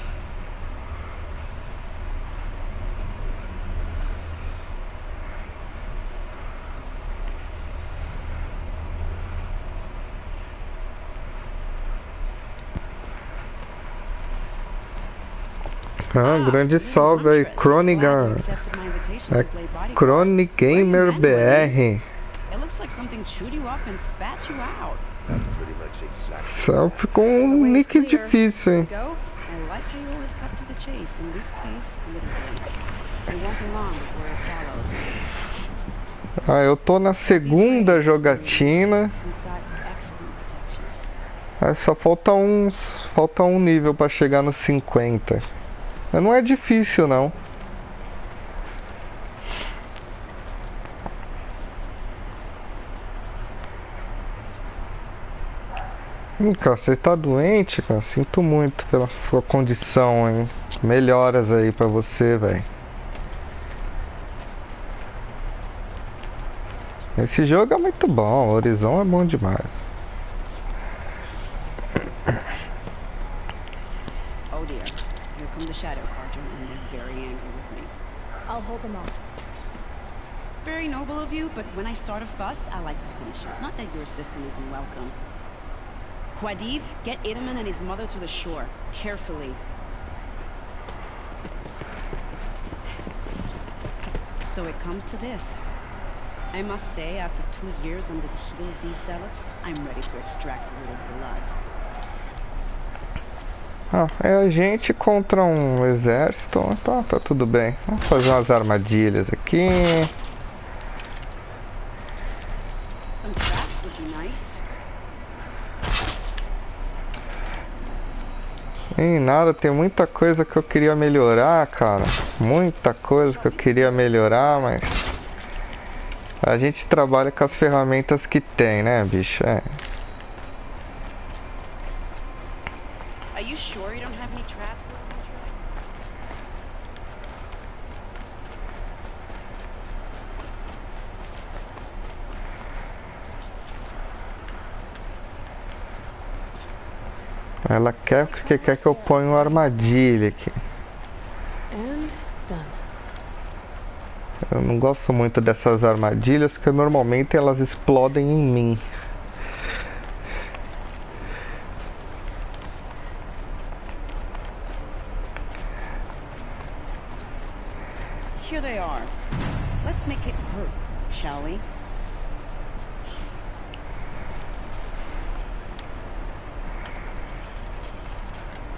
Ah, grande salve aí, Cronigan. É Cronigamer BR. Só ficou um nick difícil, hein? Ah, eu tô na segunda jogatina. Só falta um nível pra chegar nos 50. Mas não é difícil, não. Cara, você tá doente, cara? Sinto muito pela sua condição, hein? Melhoras aí pra você, velho. Esse jogo é muito bom, o Horizon é bom demais. Oh dear, here come the Shadow Carter, and they're very angry with me. I'll hold them off. Very noble of you, but when I start a fuss, I like to finish it. Not that your assistant isn't welcome. Quadiv, get Idaman and his mother to the shore. Carefully. So it comes to this. I must say, after 2 years under the heel of these zealots, I'm ready to extract a little blood. É a gente contra um exército, tá tudo bem. Vamos fazer umas armadilhas aqui. Some traps would be nice. E nada, tem muita coisa que eu queria melhorar, cara. Muita coisa que eu queria melhorar, mas a gente trabalha com as ferramentas que tem, né, bicho? Are you sure you don't have any traps? Ela quer porque quer que eu ponha uma armadilha aqui. And done. Eu não gosto muito dessas armadilhas porque normalmente elas explodem em mim. Here they are. Let's make it hurt, shall we?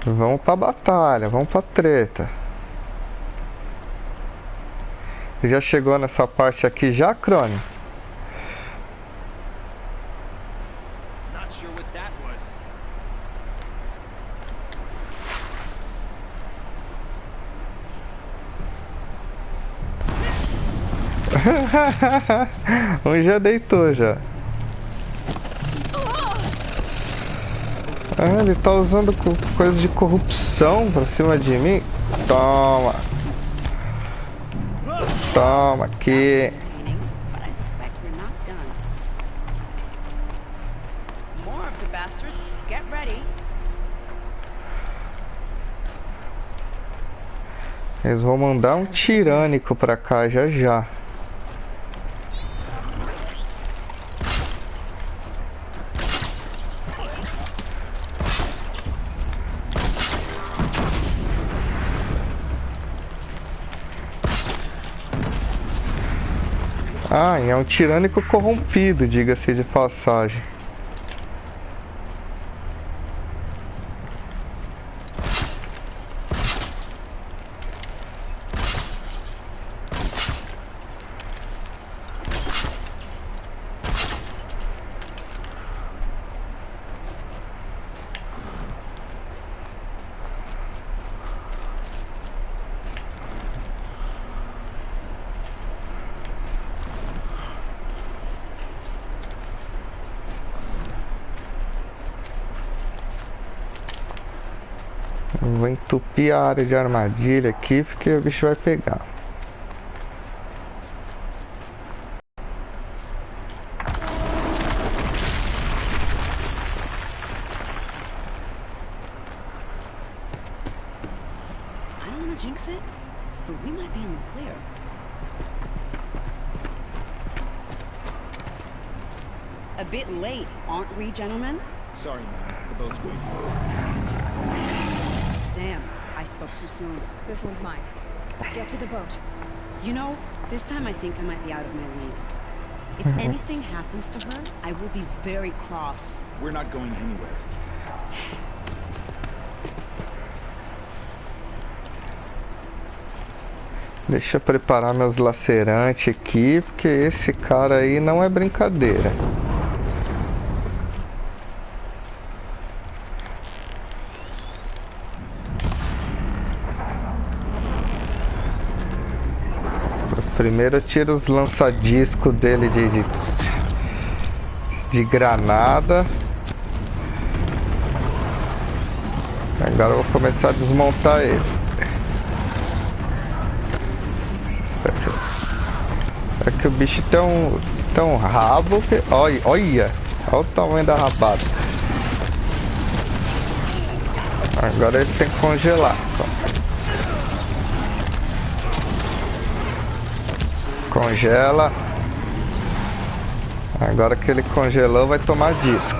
Vamos pra batalha, vamos pra treta. Você já chegou nessa parte aqui já, Crone? Not sure what that was. Um já deitou já. Ah, ele tá usando coisa de corrupção pra cima de mim. Toma. Toma aqui. Eles vão mandar um tirânico pra cá já já. Ah, e é um tirânico corrompido, diga-se de passagem. Eu vou entupir a área de armadilha aqui, porque o bicho vai pegar. I don't want to jinx it, but we might be in the clear. A bit late, aren't we, gentlemen? Sorry, man. The boat's waiting. Damn, I spoke too soon. This one's mine. Get to the boat. You know, this time I think I might be out of my league. If anything happens to her, I will be very cross. We're not going anywhere. Deixa eu preparar meus lacerantes aqui, porque esse cara aí não é brincadeira. Primeiro eu tiro os lançadiscos dele de granada. Agora eu vou começar a desmontar ele. É que o bicho tem um rabo que... Olha o tamanho da rabada. Agora ele tem que congelar. Congela. Agora que ele congelou, vai tomar disco.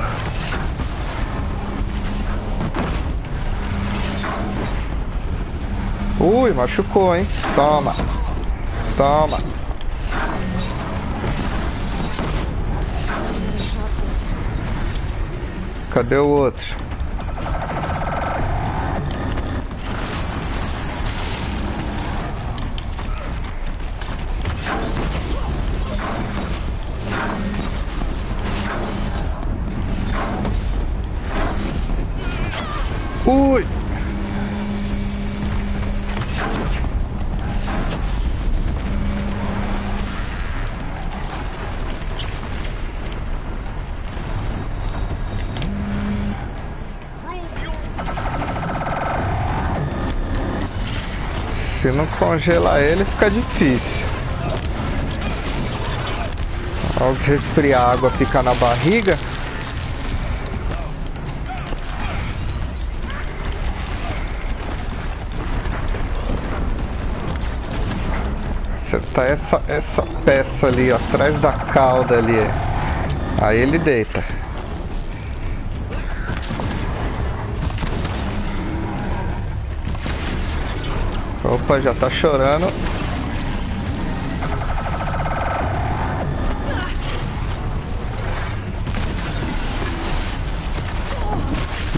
Ui, machucou, hein? Toma. Toma. Cadê o outro? Ui! Se não congelar ele, fica difícil. Ao resfriar, a água fica na barriga. Acertar essa peça ali, ó, atrás da cauda ali. Aí ele deita. Opa, já tá chorando.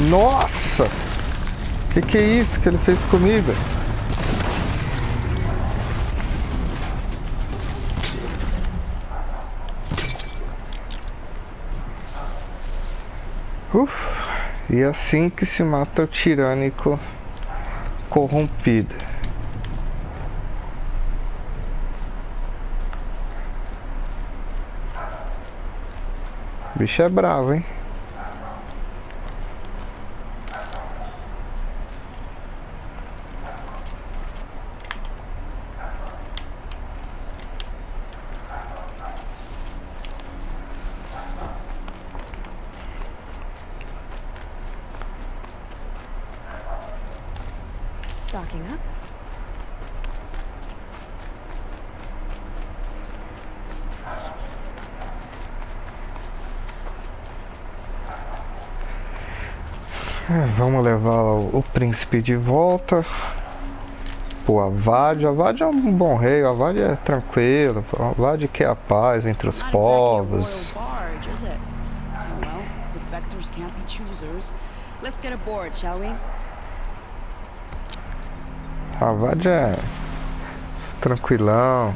Nossa! Que é isso que ele fez comigo? E assim que se mata o tirânico corrompido. O bicho é bravo, hein? Stocking up. Vamos levar o príncipe de volta. Pô, Avad é um bom rei. Avad é tranquilo. Avad quer a paz entre os povos. Avad é tranquilão.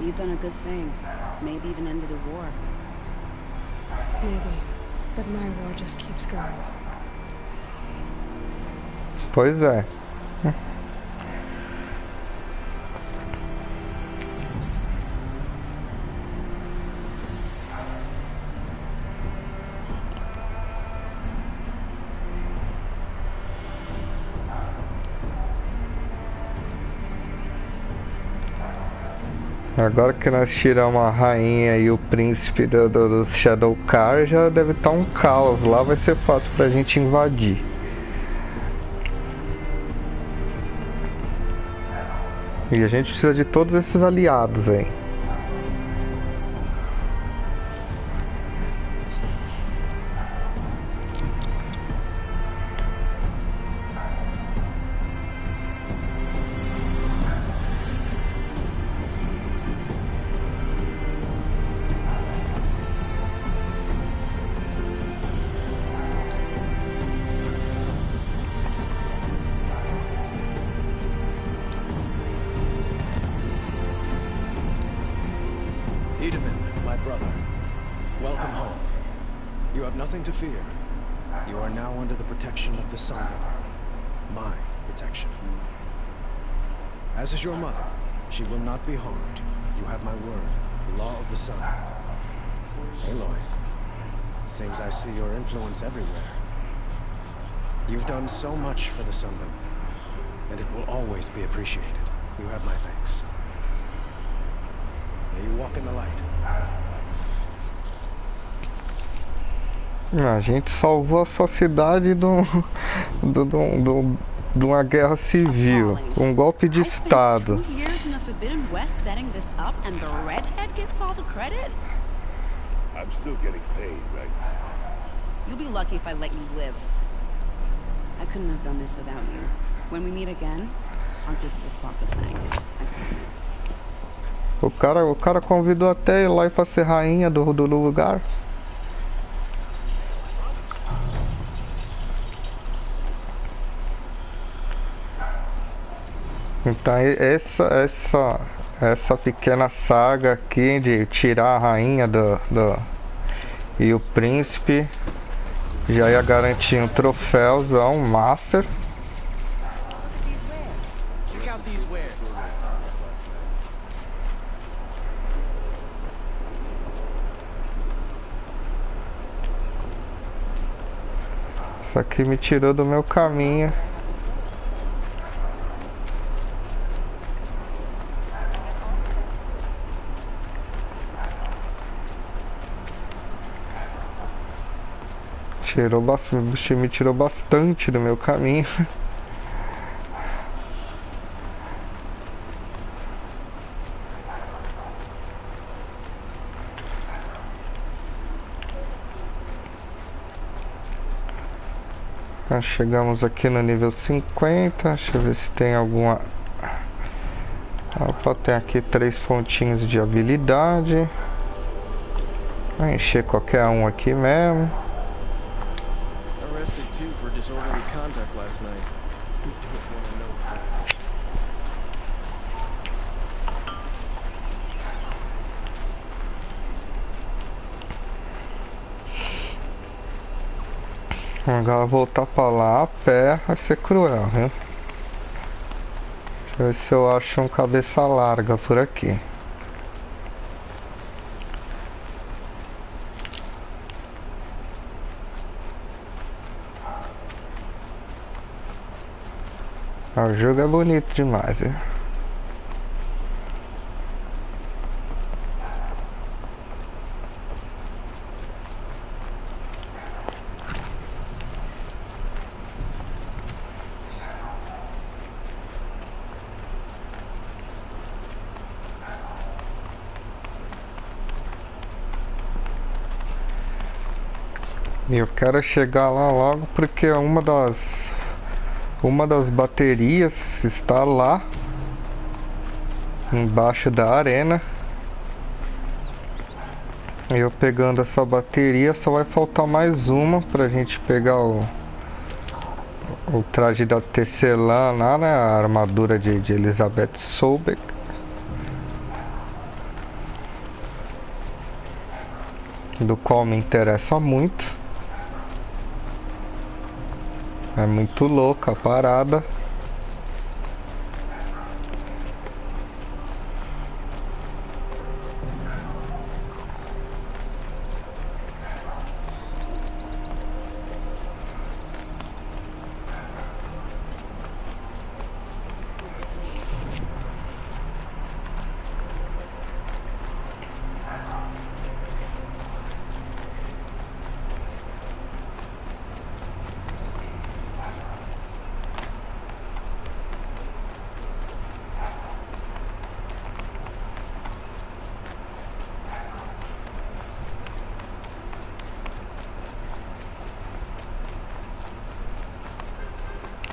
You've done a good thing. Maybe even ended a war. Maybe. But my war just keeps going. Pois é. Agora que nós tiramos a rainha e o príncipe do Shadowcar, já deve estar um caos. Lá vai ser fácil pra gente invadir. E a gente precisa de todos esses aliados aí. My brother, welcome home. You have nothing to fear. You are now under the protection of the Sun. My protection. As is your mother, she will not be harmed. You have my word, the law of the Sun. Aloy, it seems I see your influence everywhere. You've done so much for the Sundom, and it will always be appreciated. You have my thanks. May you walk in the light. A gente salvou a sua cidade de uma guerra civil, um golpe de estado. I'm still getting paid, right? You'll be lucky if I let you live. I couldn't have done this without you. When we meet again, I'll give you a proper thanks. I promise. O cara convidou até Aloy pra ser rainha do lugar. Então essa pequena saga aqui de tirar a rainha e o príncipe já ia garantir um troféuzão, um master. Isso aqui me tirou do meu caminho. Me tirou bastante do meu caminho. Chegamos aqui no nível 50. Deixa eu ver se tem alguma. Opa, tem aqui 3 pontinhos de habilidade. Vou encher qualquer um aqui mesmo. Arrested too for disorderly conduct last night. You don't want to know. Agora voltar pra lá a pé vai ser cruel, viu? Deixa eu ver se eu acho um cabeça larga por aqui. O jogo é bonito demais, viu? E eu quero chegar lá logo porque uma das baterias está lá embaixo da arena. E eu pegando essa bateria só vai faltar mais uma pra gente pegar o traje da tecelã lá, né? A armadura de Elizabeth Sobeck. do qual me interessa muito. É muito louca a parada.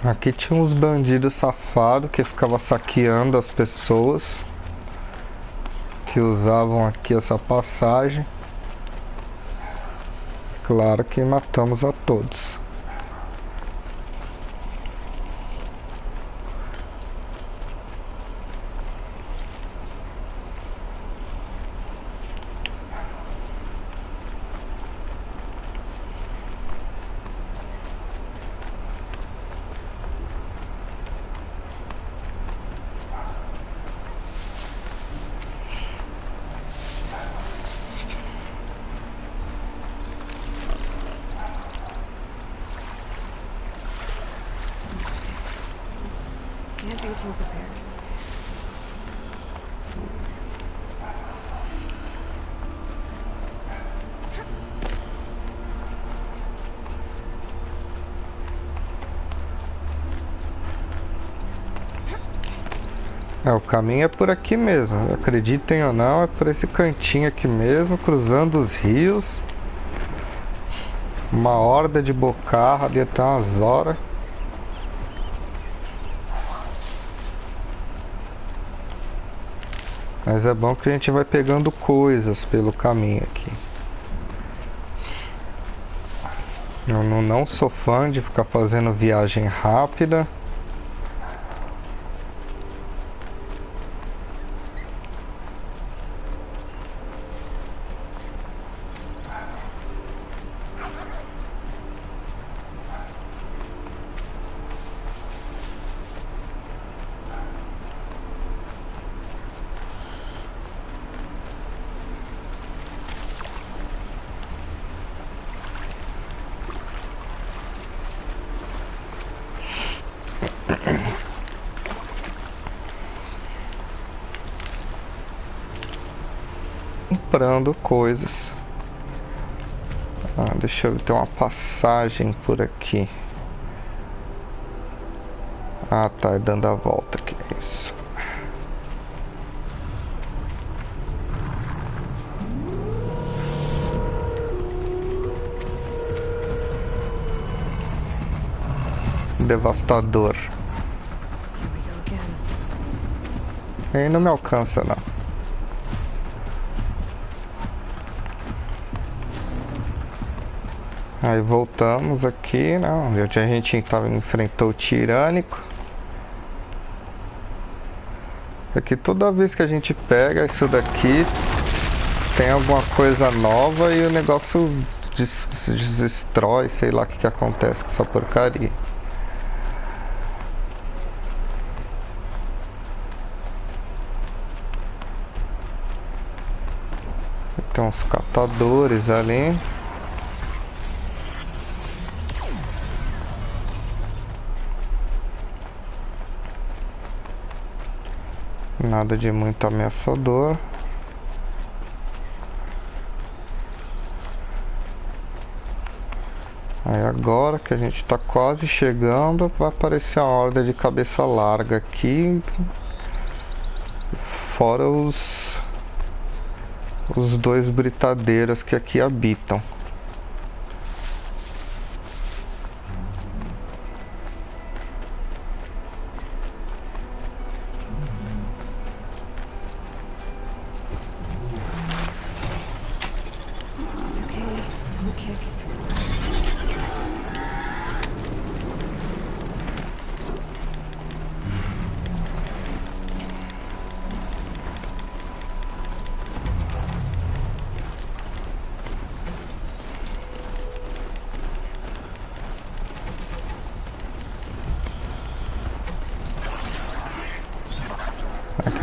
Aqui tinha uns bandidos safados que ficavam saqueando as pessoas que usavam aqui essa passagem. Claro que matamos a todos. Can't be too prepared. O caminho é por aqui mesmo, acreditem ou não, é por esse cantinho aqui mesmo, cruzando os rios. Uma horda de bocarra ali até umas horas. Mas é bom que a gente vai pegando coisas pelo caminho aqui. Eu não sou fã de ficar fazendo viagem rápida. Comprando coisas. Deixa eu ver, tem uma passagem por aqui. Tá, é dando a volta aqui. Isso. Devastador. Aí não me alcança não. Aí voltamos aqui, né, onde a gente enfrentou o tirânico. Aqui toda vez que a gente pega isso daqui tem alguma coisa nova e o negócio destrói, sei lá o que acontece com essa porcaria. Tem uns catadores ali. Nada de muito ameaçador. Aí agora que a gente está quase chegando, vai aparecer uma horda de cabeça larga aqui. Fora os dois britadeiros que aqui habitam.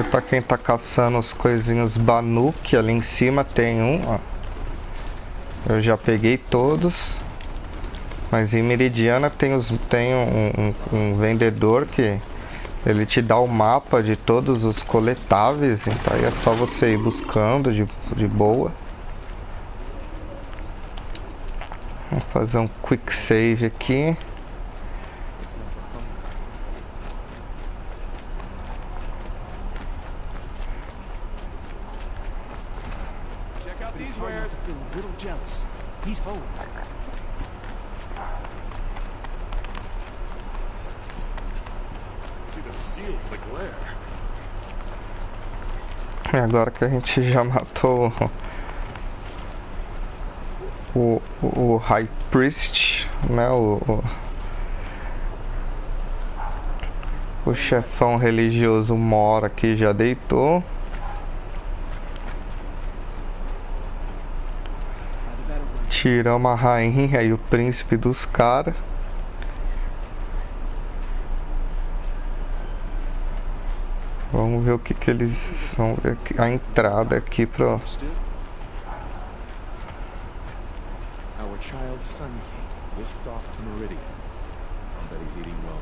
E pra quem tá caçando os coisinhos Banuki, ali em cima tem um, ó. Eu já peguei todos. Mas em Meridiana tem um vendedor que ele te dá o mapa de todos os coletáveis, então aí é só você ir buscando de boa. Vamos fazer um quick save aqui. Check out these wares. Feel a little jealous. He's home. Agora que a gente já matou o High Priest, né? O chefão religioso mora aqui, já deitou. Tiramos a rainha e o príncipe dos caras. Vamos ver o que eles vão ver aqui, a entrada aqui pro. Our child Sun King whisked off to Meridian. I'll bet he's eating well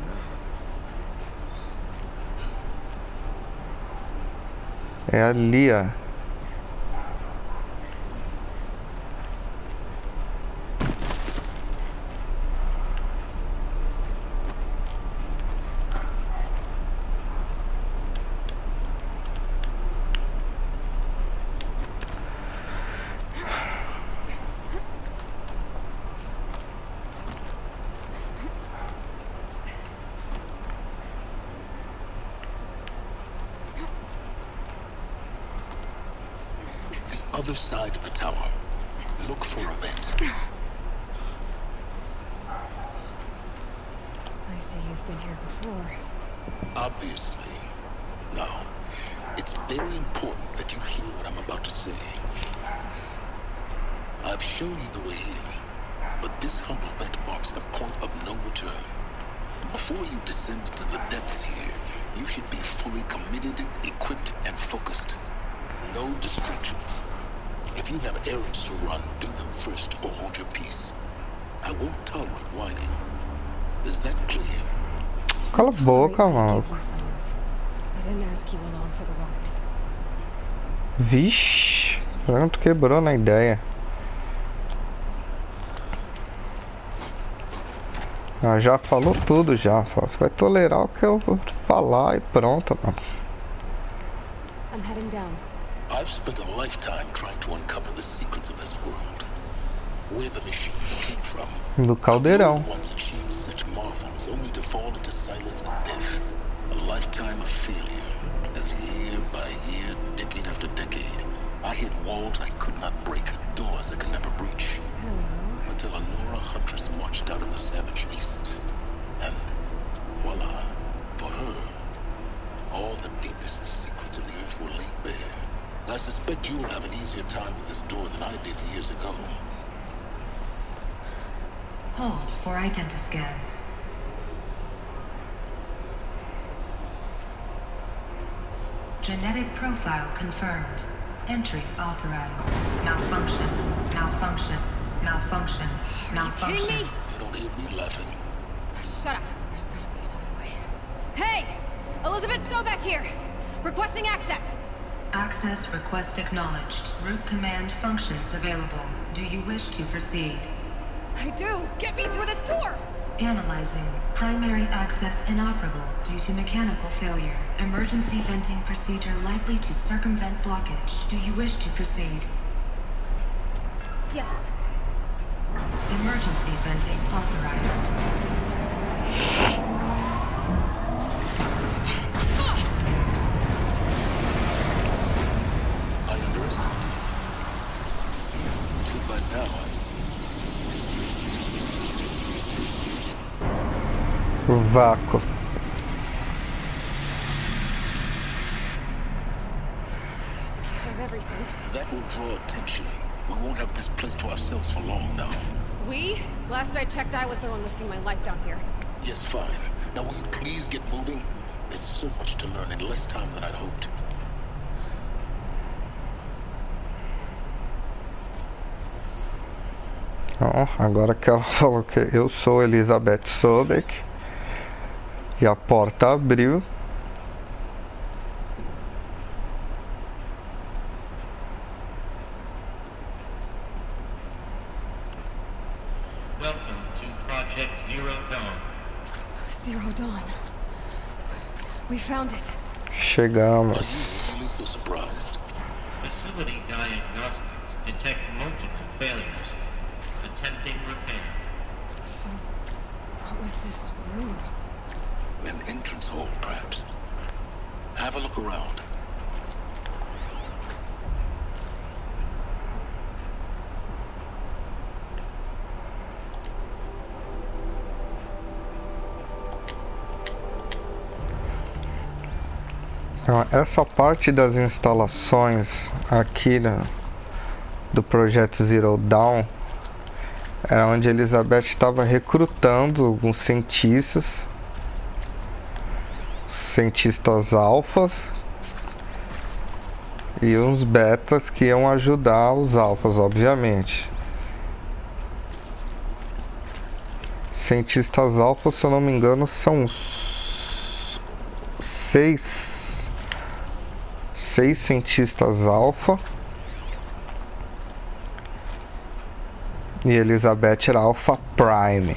now. É ali, ó. Other side of the tower. Look for a vent. I see you've been here before. Obviously. Now, it's very important that you hear what I'm about to say. I've shown you the way in, but this humble vent marks a point of no return. Before you descend into the depths here, you should be fully committed, equipped, and focused. No distractions. If you have errands to run, do them first or hold your peace. I won't tolerate whining. Is that clear? Cala a boca, mano. I didn't ask you along for the ride. Vixe, pronto, quebrou na ideia. Ah, já falou tudo já, só você vai tolerar o que eu vou falar e pronto, mano. I'm heading down. I've spent a lifetime trying to uncover the secrets of this world. Where the machines came from. Do caldeirão. The ones achieved such marvels only to fall into silence and death. A lifetime of failure. As year by year, decade after decade, I hit walls I could not break, doors I could never breach. Hello. Until a Nora huntress marched out of the savage east. And voila, for her, all the deepest secrets of the earth were laid bare. I suspect you will have an easier time with this door than I did years ago. Hold for identiscan. Genetic profile confirmed. Entry authorized. Malfunction. Malfunction. Malfunction. Malfunction. Are you kidding me? You don't hear me laughing. Shut up. There's gotta be another way. Hey! Elizabeth Sobek here! Requesting access! Access request acknowledged. Root command functions available. Do you wish to proceed? I do! Get me through this door! Analyzing. Primary access inoperable due to mechanical failure. Emergency venting procedure likely to circumvent blockage. Do you wish to proceed? Yes. Emergency venting authorized. I underestimated you. Till by now, Vácuo. Guess you can't have everything. that will draw attention. We won't have this place to ourselves for long now. We? Last I checked, I was the one risking my life down here. Yes, fine. Now will you please get moving? There's so much to learn in less time than I'd hoped. Então, agora que ela falou que eu sou Elizabeth Sobek e a porta abriu. Welcome to Project Zero Dawn. Zero Dawn. We found it. Chegamos. Are you really so surprised? Facility diagnostics detect multiple failures. Attempting repair. So, what was this room? An entrance hall, perhaps. Have a look around. Então, essa parte das instalações aqui do projeto Zero Dawn era onde a Elizabeth estava recrutando alguns cientistas alfas e uns betas que iam ajudar os alfas, obviamente. Cientistas alfas, se eu não me engano, são seis cientistas alfa. E Elizabeth era Alpha Prime.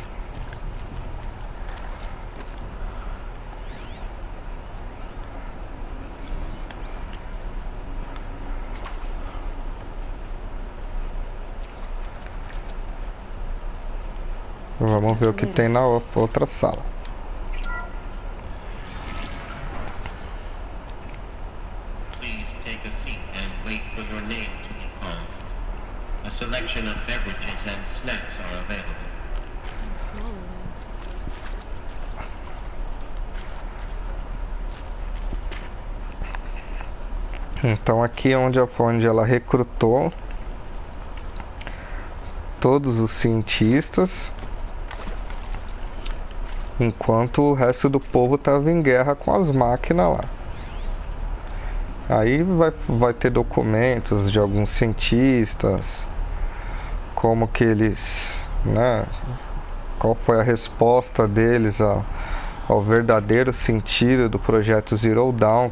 Vamos ver o que tem na outra sala. Please take a seat and wait for your name to be called. A selection of beverages and snacks are available. Então aqui é onde ela recrutou todos os cientistas, enquanto o resto do povo estava em guerra com as máquinas lá. Aí vai ter documentos de alguns cientistas, como que eles, né, qual foi a resposta deles ao verdadeiro sentido do projeto Zero Dawn,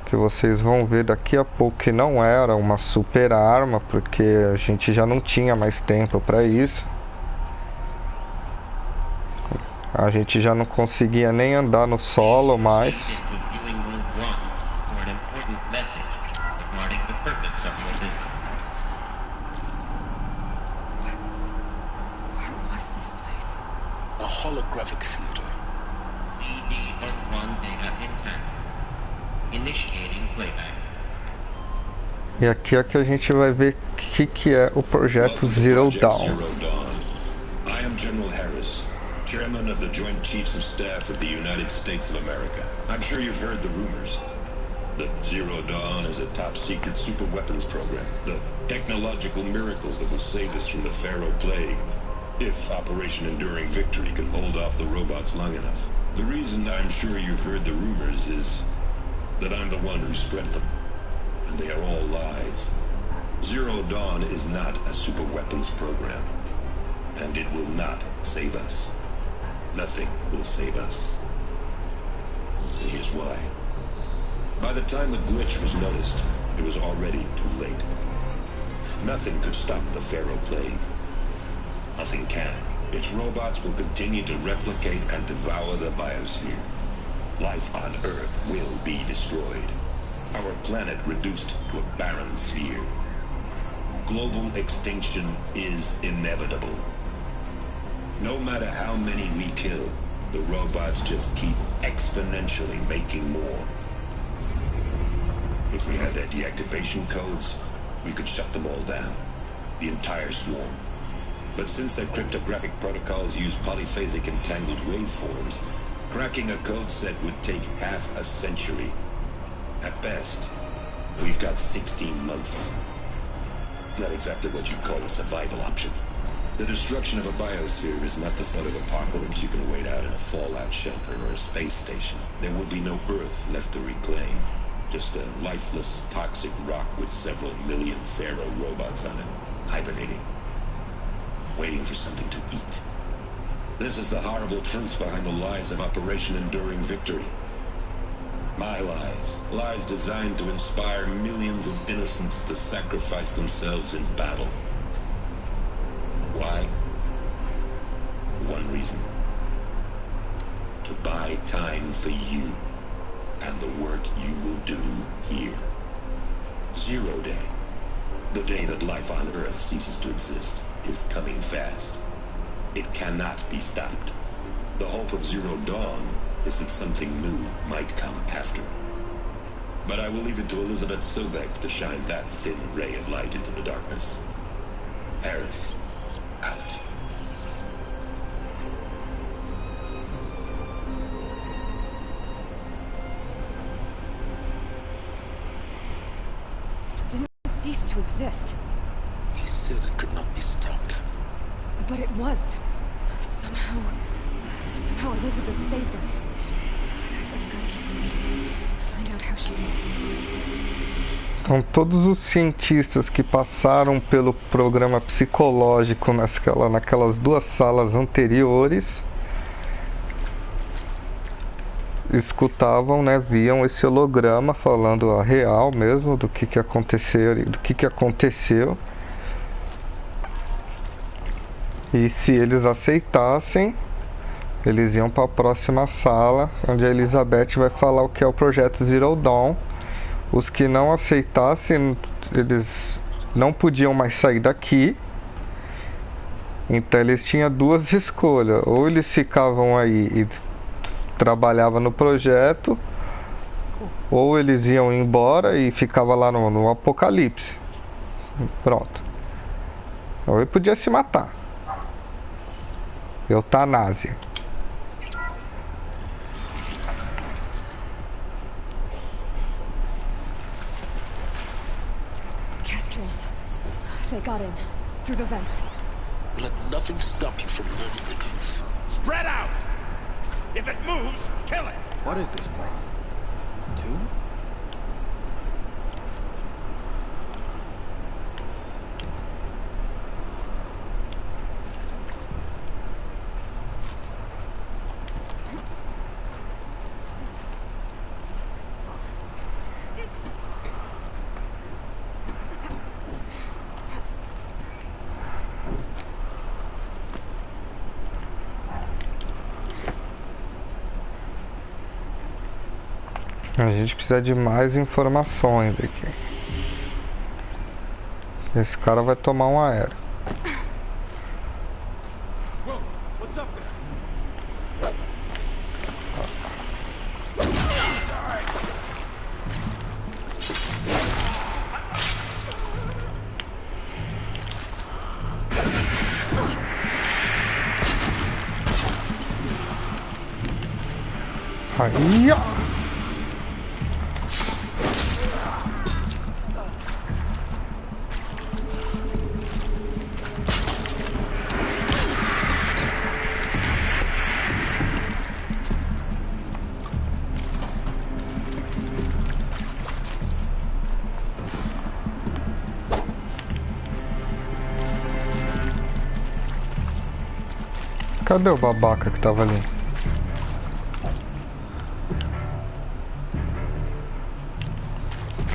que vocês vão ver daqui a pouco que não era uma super arma, porque a gente já não tinha mais tempo para isso. A gente já não conseguia nem andar no solo mais. A holographic theater. CD-01 data intact. Initiating playback. E aqui é que a gente vai ver o que é o projeto Zero Dawn. I am General Harris, Chairman of the Joint Chiefs of Staff of the United States of America. I'm sure you've heard the rumors that Zero Dawn is a top-secret super-weapons program, the technological miracle that will save us from the Pharaoh Plague, if Operation Enduring Victory can hold off the robots long enough. The reason I'm sure you've heard the rumors is that I'm the one who spread them, and they are all lies. Zero Dawn is not a super-weapons program, and it will not save us. Nothing will save us. And here's why. By the time the glitch was noticed, it was already too late. Nothing could stop the Pharaoh Plague. Nothing can. Its robots will continue to replicate and devour the biosphere. Life on Earth will be destroyed. Our planet reduced to a barren sphere. Global extinction is inevitable. No matter how many we kill, the robots just keep exponentially making more. If we had their deactivation codes, we could shut them all down. The entire swarm. But since their cryptographic protocols use polyphasic entangled waveforms, cracking a code set would take half a century. At best, we've got 16 months. Not exactly what you'd call a survival option. The destruction of a biosphere is not the sort of apocalypse you can wait out in a fallout shelter or a space station. There will be no Earth left to reclaim. Just a lifeless, toxic rock with several million Pharaoh robots on it, hibernating. waiting for something to eat. This is the horrible truth behind the lies of Operation Enduring Victory. My lies. Lies designed to inspire millions of innocents to sacrifice themselves in battle. Why? One reason. To buy time for you and the work you will do here. Zero Day. The day that life on Earth ceases to exist is coming fast. It cannot be stopped. The hope of Zero Dawn is that something new might come after. But I will leave it to Elizabeth Sobek to shine that thin ray of light into the darkness. Harris, out. Didn't cease to exist. He said it could not be stopped. But it was. Somehow Elizabeth saved us. I've got to keep looking. Find out how she did it. Então, todos os cientistas que passaram pelo programa psicológico naquelas duas salas anteriores escutavam, né, viam esse holograma falando a real mesmo do que aconteceu, e se eles aceitassem, eles iam para a próxima sala, onde a Elizabeth vai falar o que é o projeto Zero Dawn. Os que não aceitassem, eles não podiam mais sair daqui. Então eles tinham duas escolhas: ou eles ficavam aí e trabalhavam no projeto, ou eles iam embora e ficavam lá no apocalipse. Pronto. Ou ele podia se matar. Eutanásia. Kestrels. They got in. Through the vents. Let nothing stop you from learning the truth. Spread out! If it moves, kill it! What is this place? Two? A gente precisa de mais informações aqui. Esse cara vai tomar um aéreo. Aí, ó. Cadê o babaca que tava ali?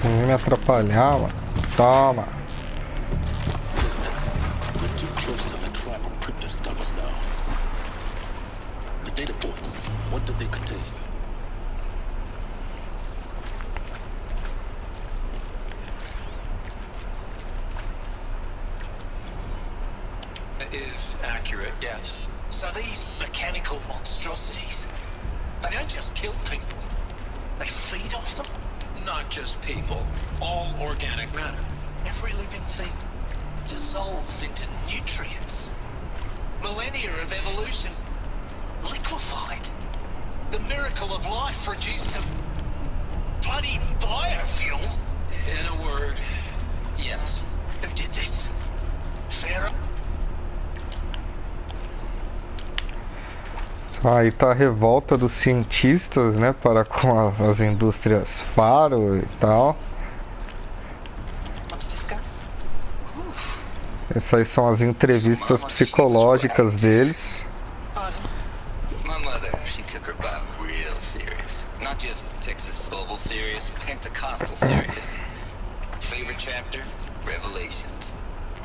Não me atrapalhar, mano. Toma. We're too close to the tribal crypt to stop us now. The data points, what did they contain? It is accurate, yes. So these mechanical monstrosities, they don't just kill people, they feed off them? Not just people, all organic matter. Every living thing dissolves into nutrients. Millennia of evolution, liquefied. The miracle of life reduced to bloody biofuel. In a word, yes. Who did this? Pharaoh? Aí tá a revolta dos cientistas, né, para com as indústrias faro e tal. Essas aí são as entrevistas psicológicas deles. My mother, she took her Bible real serious. Not just Texas Bible serious, Pentecostal serious. Favorite chapter? Revelations.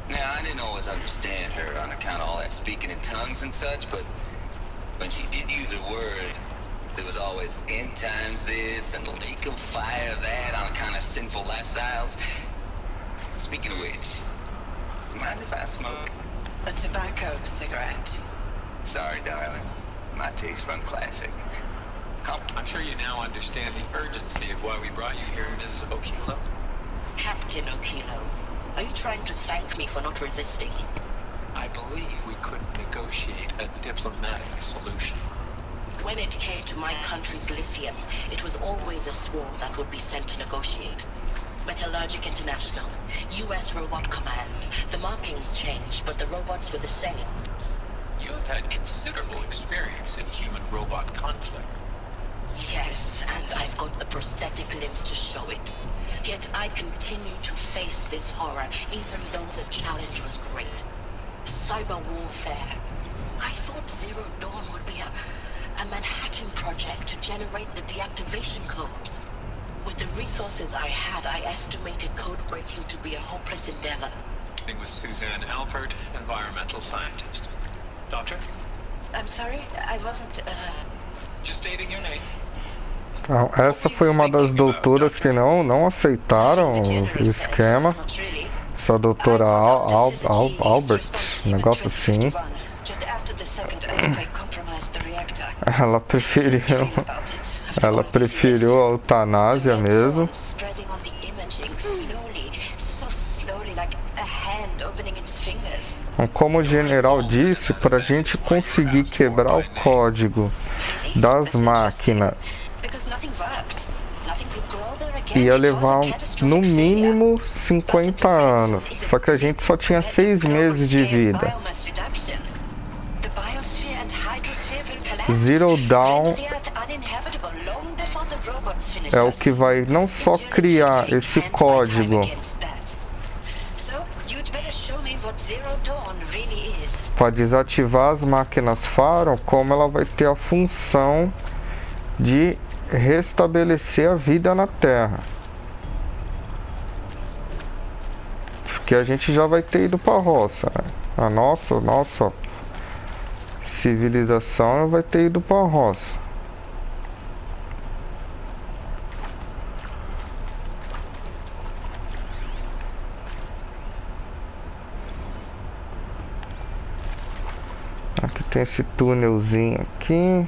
Now, I didn't always understand her on account of all that speaking in tongues and such, but when she did use her words, there was always end times this and lake of fire that on account of sinful lifestyles. Speaking of which, mind if I smoke? A tobacco cigarette. Sorry, darling. My taste run classic. I'm sure you now understand the urgency of why we brought you here, Ms. Okilo. Captain Okilo, are you trying to thank me for not resisting? I believe we couldn't negotiate a diplomatic solution. When it came to my country's lithium, it was always a swarm that would be sent to negotiate. Metallurgic International, U.S. Robot Command. The markings changed, but the robots were the same. You have had considerable experience in human-robot conflict. Yes, and I've got the prosthetic limbs to show it. Yet I continue to face this horror, even though the challenge was great. Cyber warfare. I thought Zero Dawn would be a Manhattan project to generate the deactivation codes. With the resources I had, I estimated code breaking to be a hopeless endeavor. With Suzanne Alpert, environmental scientist. Doctor? I'm sorry, I wasn't, Just stating your name. Então, essa foi uma das doutoras que não aceitaram o esquema. Essa doutora Albert, um negócio assim. Ela preferiu a eutanásia mesmo. Como o general disse, para a gente conseguir quebrar o código das máquinas, ia levar no mínimo 50 anos. Só que a gente só tinha 6 meses de vida. Zero Dawn é o que vai não só criar esse código para desativar as máquinas faro, como ela vai ter a função de restabelecer a vida na Terra. Porque a gente já vai ter ido para a roça, né? A nossa civilização vai ter ido para a roça. Aqui tem esse túnelzinho aqui.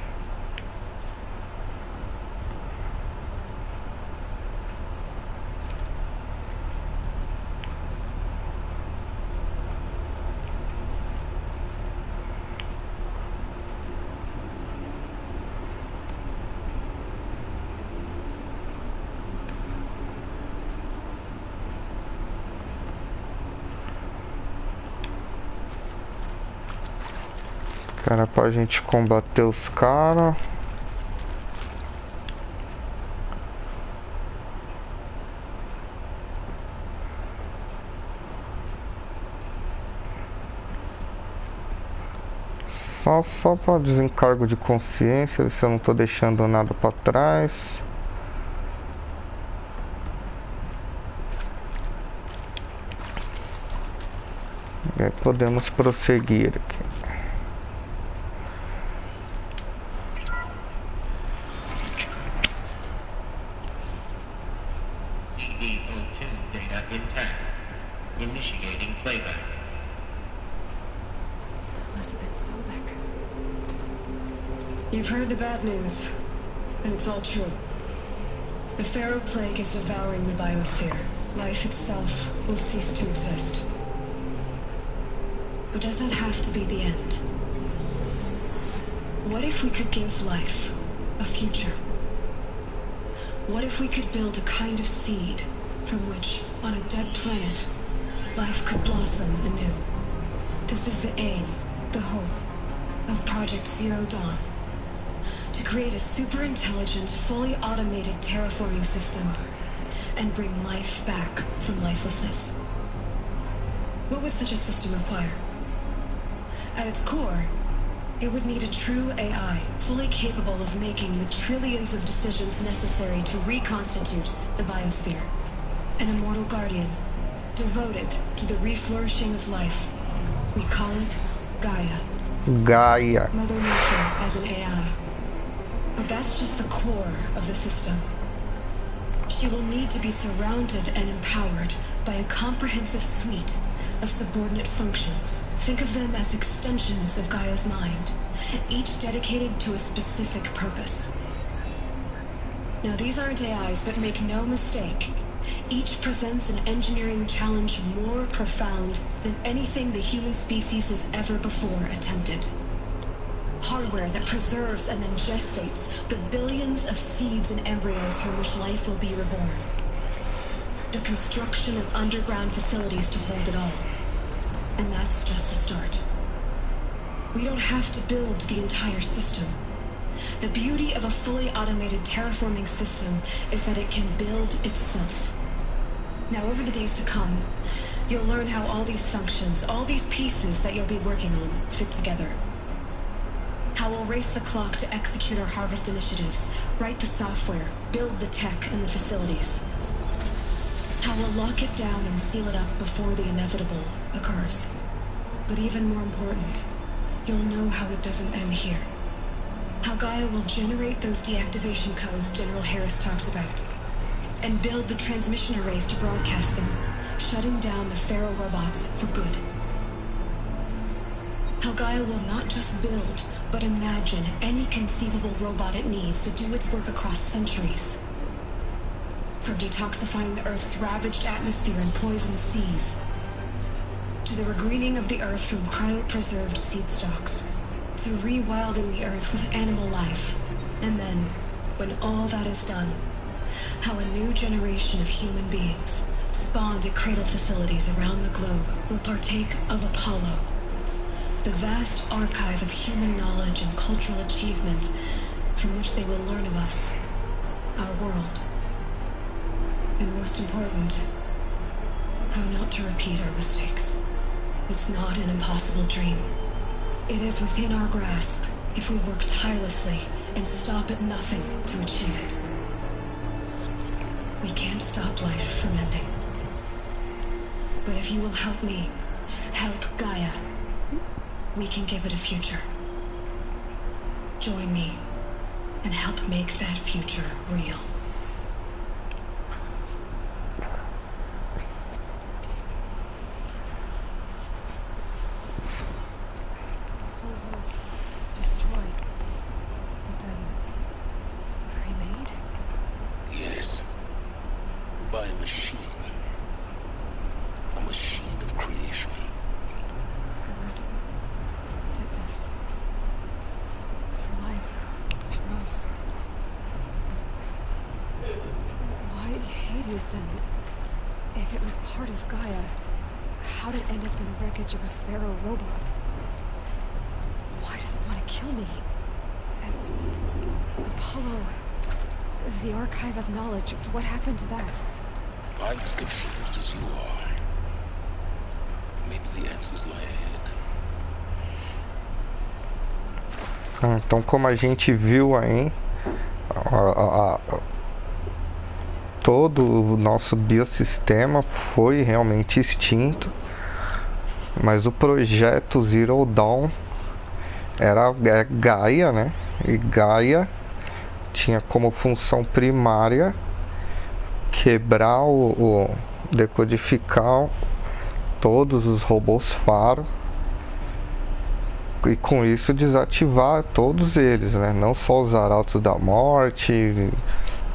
Cara, pra gente combater os caras. Só pra desencargo de consciência, ver se eu não tô deixando nada pra trás. E aí podemos prosseguir aqui. You've heard the bad news, and it's all true. The Pharaoh Plague is devouring the biosphere. Life itself will cease to exist. But does that have to be the end? What if we could give life a future? What if we could build a kind of seed from which, on a dead planet, life could blossom anew? This is the aim, the hope, of Project Zero Dawn. To create a super-intelligent, fully automated terraforming system and bring life back from lifelessness. What would such a system require? At its core, it would need a true AI, fully capable of making the trillions of decisions necessary to reconstitute the biosphere. An immortal guardian, devoted to the reflourishing of life. We call it Gaia. Gaia. Mother Nature as an AI. But that's just the core of the system. She will need to be surrounded and empowered by a comprehensive suite of subordinate functions. Think of them as extensions of Gaia's mind, each dedicated to a specific purpose. Now, these aren't AIs, but make no mistake, each presents an engineering challenge more profound than anything the human species has ever before attempted. Hardware that preserves and then gestates the billions of seeds and embryos from which life will be reborn. The construction of underground facilities to hold it all. And that's just the start. We don't have to build the entire system. The beauty of a fully automated terraforming system is that it can build itself. Now, over the days to come, you'll learn how all these functions, all these pieces that you'll be working on, fit together. How we'll race the clock to execute our harvest initiatives, write the software, build the tech and the facilities. How we'll lock it down and seal it up before the inevitable occurs. But even more important, you'll know how it doesn't end here. How Gaia will generate those deactivation codes General Harris talked about, and build the transmission arrays to broadcast them, shutting down the feral robots for good. How Gaia will not just build, but imagine any conceivable robot it needs to do its work across centuries. From detoxifying the Earth's ravaged atmosphere and poisoned seas, to the regreening of the Earth from cryopreserved seed stocks, to rewilding the Earth with animal life. And then, when all that is done, how a new generation of human beings, spawned at cradle facilities around the globe, will partake of Apollo, the vast archive of human knowledge and cultural achievement from which they will learn of us, our world. And most important, how not to repeat our mistakes. It's not an impossible dream. It is within our grasp if we work tirelessly and stop at nothing to achieve it. We can't stop life from ending. But if you will help me, help Gaia, we can give it a future. Join me and help make that future real. If it was part of Gaia, how'd it end up in the wreckage of a feral robot? Why does it want to kill me? And Apollo, the archive of knowledge, what happened to that? I'm as confused as you are. Maybe the answers lie ahead. Então, como a gente viu aí, todo o nosso biossistema foi realmente extinto, mas o projeto Zero Dawn era Gaia, né? E Gaia tinha como função primária quebrar decodificar todos os robôs faro e com isso desativar todos eles, né? Não só os arautos da morte,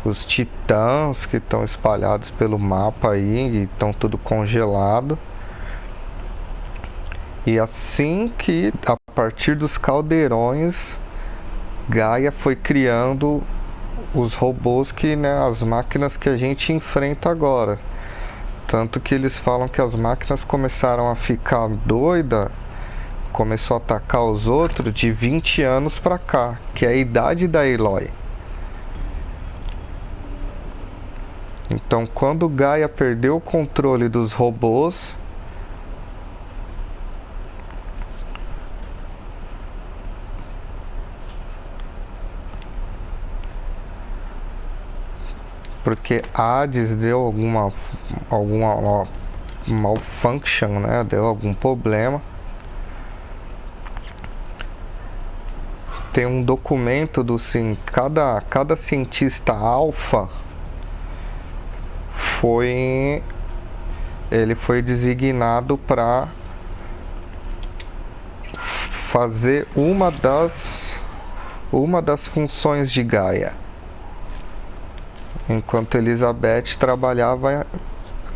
os titãs que estão espalhados pelo mapa aí e estão tudo congelado. E assim que, a partir dos caldeirões, Gaia foi criando os robôs que, né, as máquinas que a gente enfrenta agora. Tanto que eles falam que as máquinas começaram a ficar doidas, começou a atacar os outros de 20 anos pra cá, que é a idade da Eloy. Então, quando Gaia perdeu o controle dos robôs, porque Hades deu alguma malfunction, né? Deu algum problema. Tem um documento do cada cientista alfa ele foi designado para fazer uma das funções de Gaia, enquanto Elizabeth trabalhava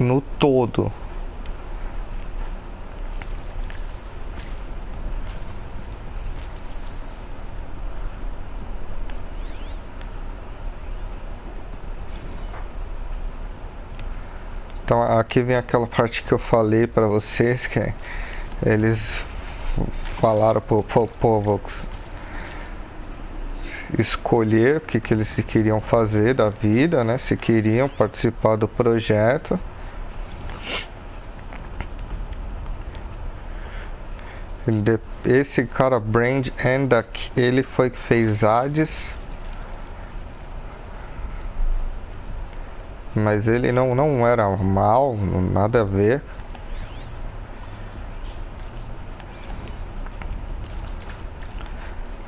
no todo. Então aqui vem aquela parte que eu falei para vocês, que eles falaram pro povo escolher o que eles queriam fazer da vida, né? Se queriam participar do projeto. Esse cara Brand Endak, ele foi que fez Hades, mas ele não era mal, nada a ver.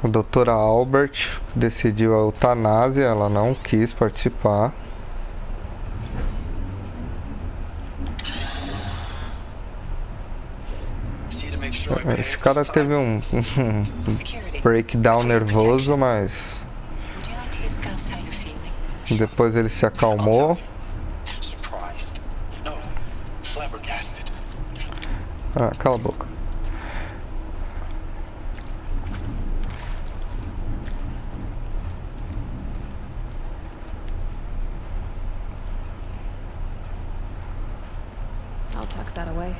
A doutora Albert decidiu a eutanásia, ela não quis participar. Esse cara teve um breakdown nervoso, mas depois ele se acalmou. Ah, cala a boca. I'll tuck that away.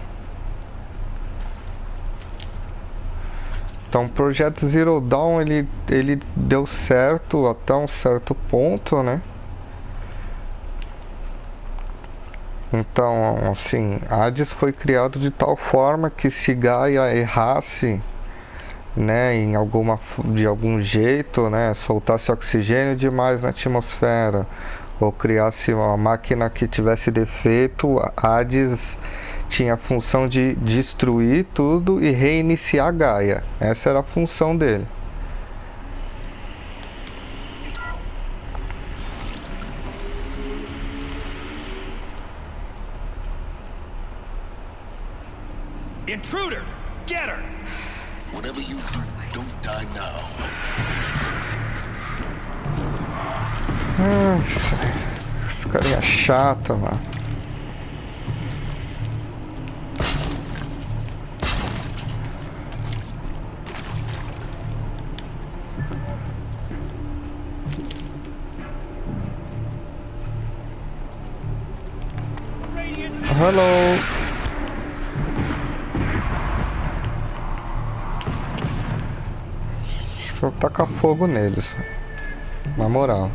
Então o projeto Zero Dawn ele deu certo até um certo ponto, né? Então, assim, Hades foi criado de tal forma que se Gaia errasse, né, de algum jeito, né, soltasse oxigênio demais na atmosfera, ou criasse uma máquina que tivesse defeito, Hades tinha a função de destruir tudo e reiniciar Gaia. Essa era a função dele. Intruder! Get her! Whatever you do, don't die now. Esse carinha chato, mano. Hello. Vou tacar fogo neles, na moral.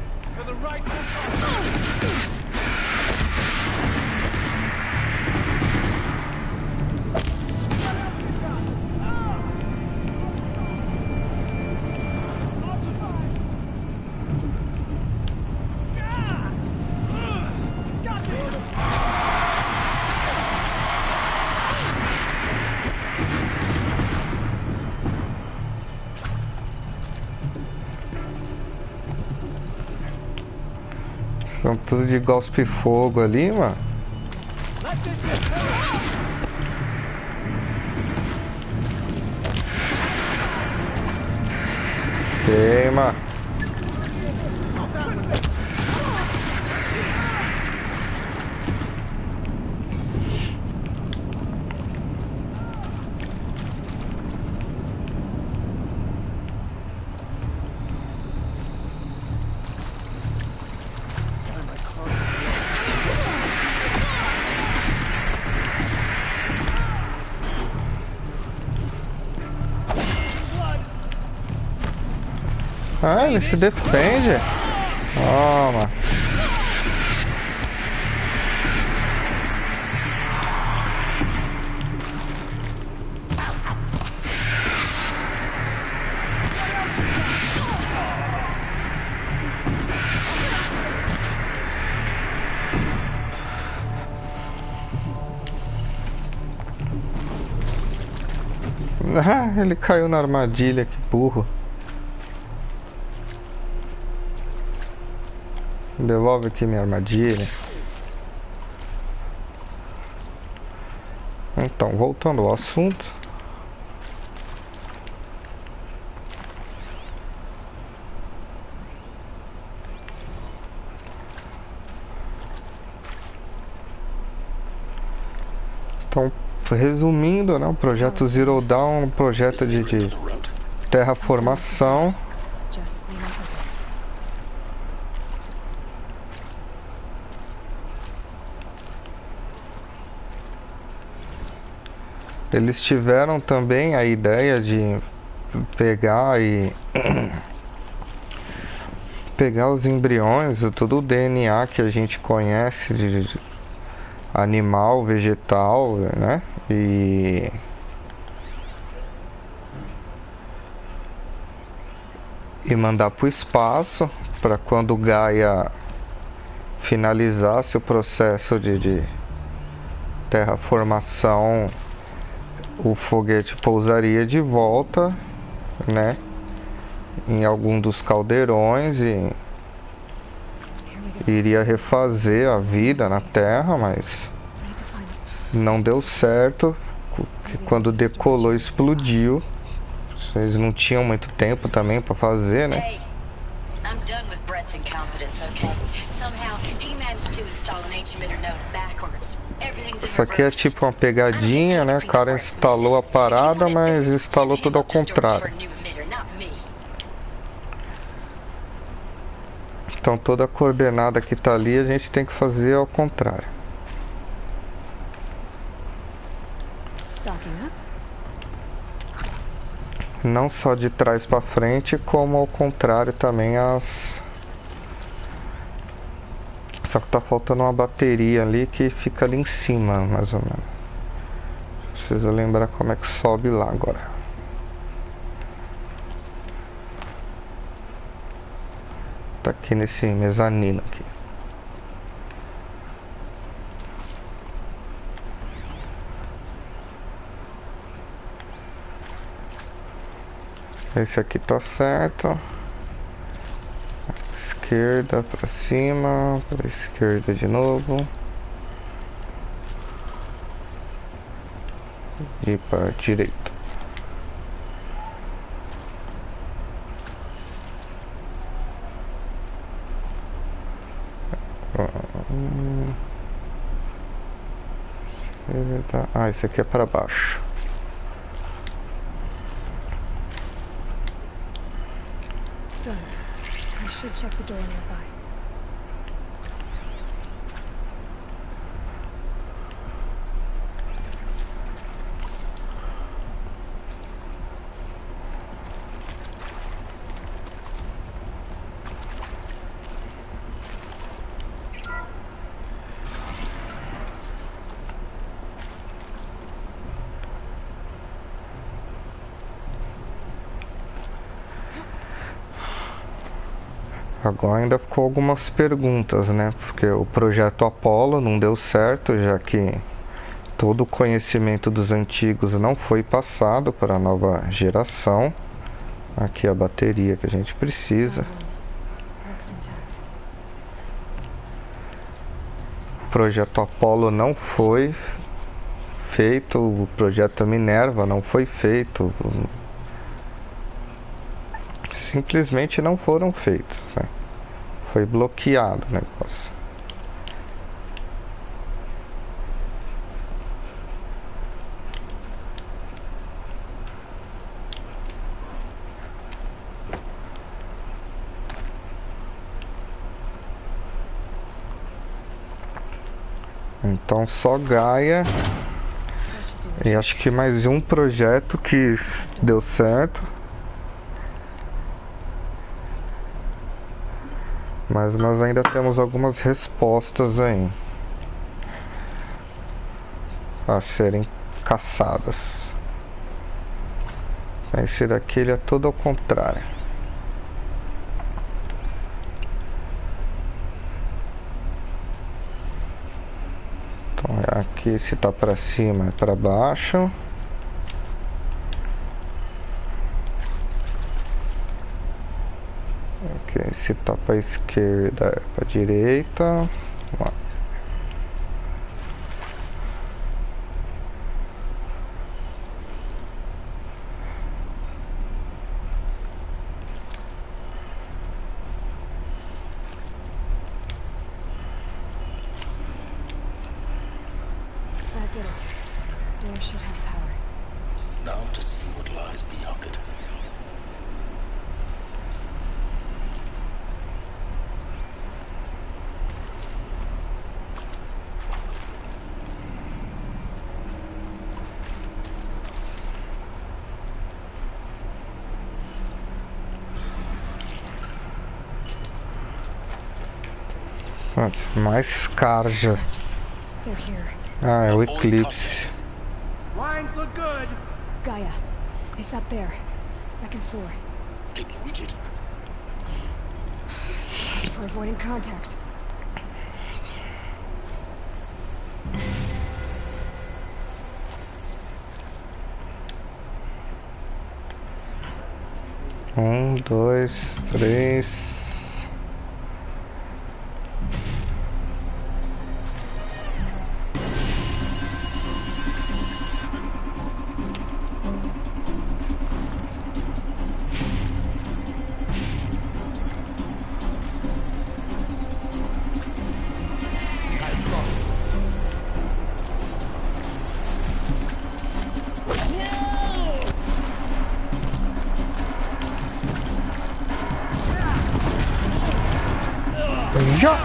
São tudo de gospe fogo ali, mano. Queima. Ah, ele se defende. Toma. Ah, ele caiu na armadilha, que burro. Devolve aqui minha armadilha. Então, voltando ao assunto. Então, resumindo, né, o projeto Zero Dawn é um projeto de terraformação. Eles tiveram também a ideia de pegar e pegar os embriões, todo o DNA que a gente conhece de animal, vegetal, né? E mandar para o espaço para quando Gaia finalizasse o processo de terraformação, o foguete pousaria de volta, né, em algum dos caldeirões e iria refazer a vida na Terra, mas não deu certo. Quando decolou, explodiu. Eles não tinham muito tempo também para fazer, né? Isso aqui é tipo uma pegadinha, né? O cara instalou a parada, mas instalou tudo ao contrário. Então toda a coordenada que tá ali a gente tem que fazer ao contrário. Não só de trás para frente, como ao contrário também as... Só que tá faltando uma bateria ali que fica ali em cima, mais ou menos. Preciso lembrar como é que sobe lá agora. Tá aqui nesse mezanino aqui. Esse aqui tá certo. Esquerda pra cima, pra esquerda de novo. E para direita. Ah, esse aqui é para baixo. Done. I should check the door nearby. Agora ainda ficou algumas perguntas, né? Porque o projeto Apollo não deu certo, já que todo o conhecimento dos antigos não foi passado para a nova geração. Aqui a bateria que a gente precisa. O projeto Apollo não foi feito, o projeto Minerva não foi feito. Simplesmente não foram feitos, né? Foi bloqueado o negócio. Então só Gaia e acho que mais um projeto que deu certo. Mas nós ainda temos algumas respostas aí a serem caçadas. Esse daqui ele é todo ao contrário. Então aqui se tá para cima é para baixo. Ok, se tá pra esquerda é pra direita. Vamos lá. That did it. Door should have power. Now to see what lies beyond it. Pronto, mais carja. They're here. Ah, é o eclipse. Lines look good. Gaia, it's up there. Second floor. Can you reach it? So much for avoiding contact. Dois, três. Já!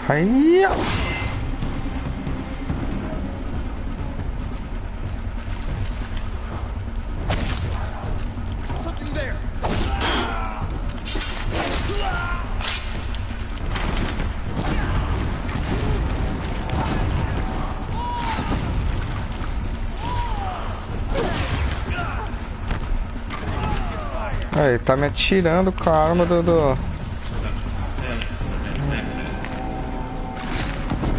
Aí! Ele tá me atirando com a arma do...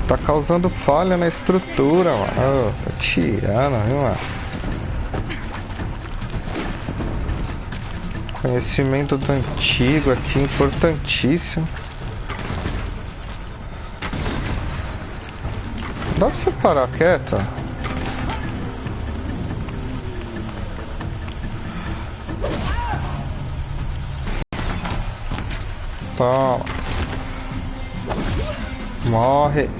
Tá causando falha na estrutura, mano. Tá atirando, viu, mano? Conhecimento do antigo aqui, importantíssimo. Dá pra você parar quieto? Toma. Morre.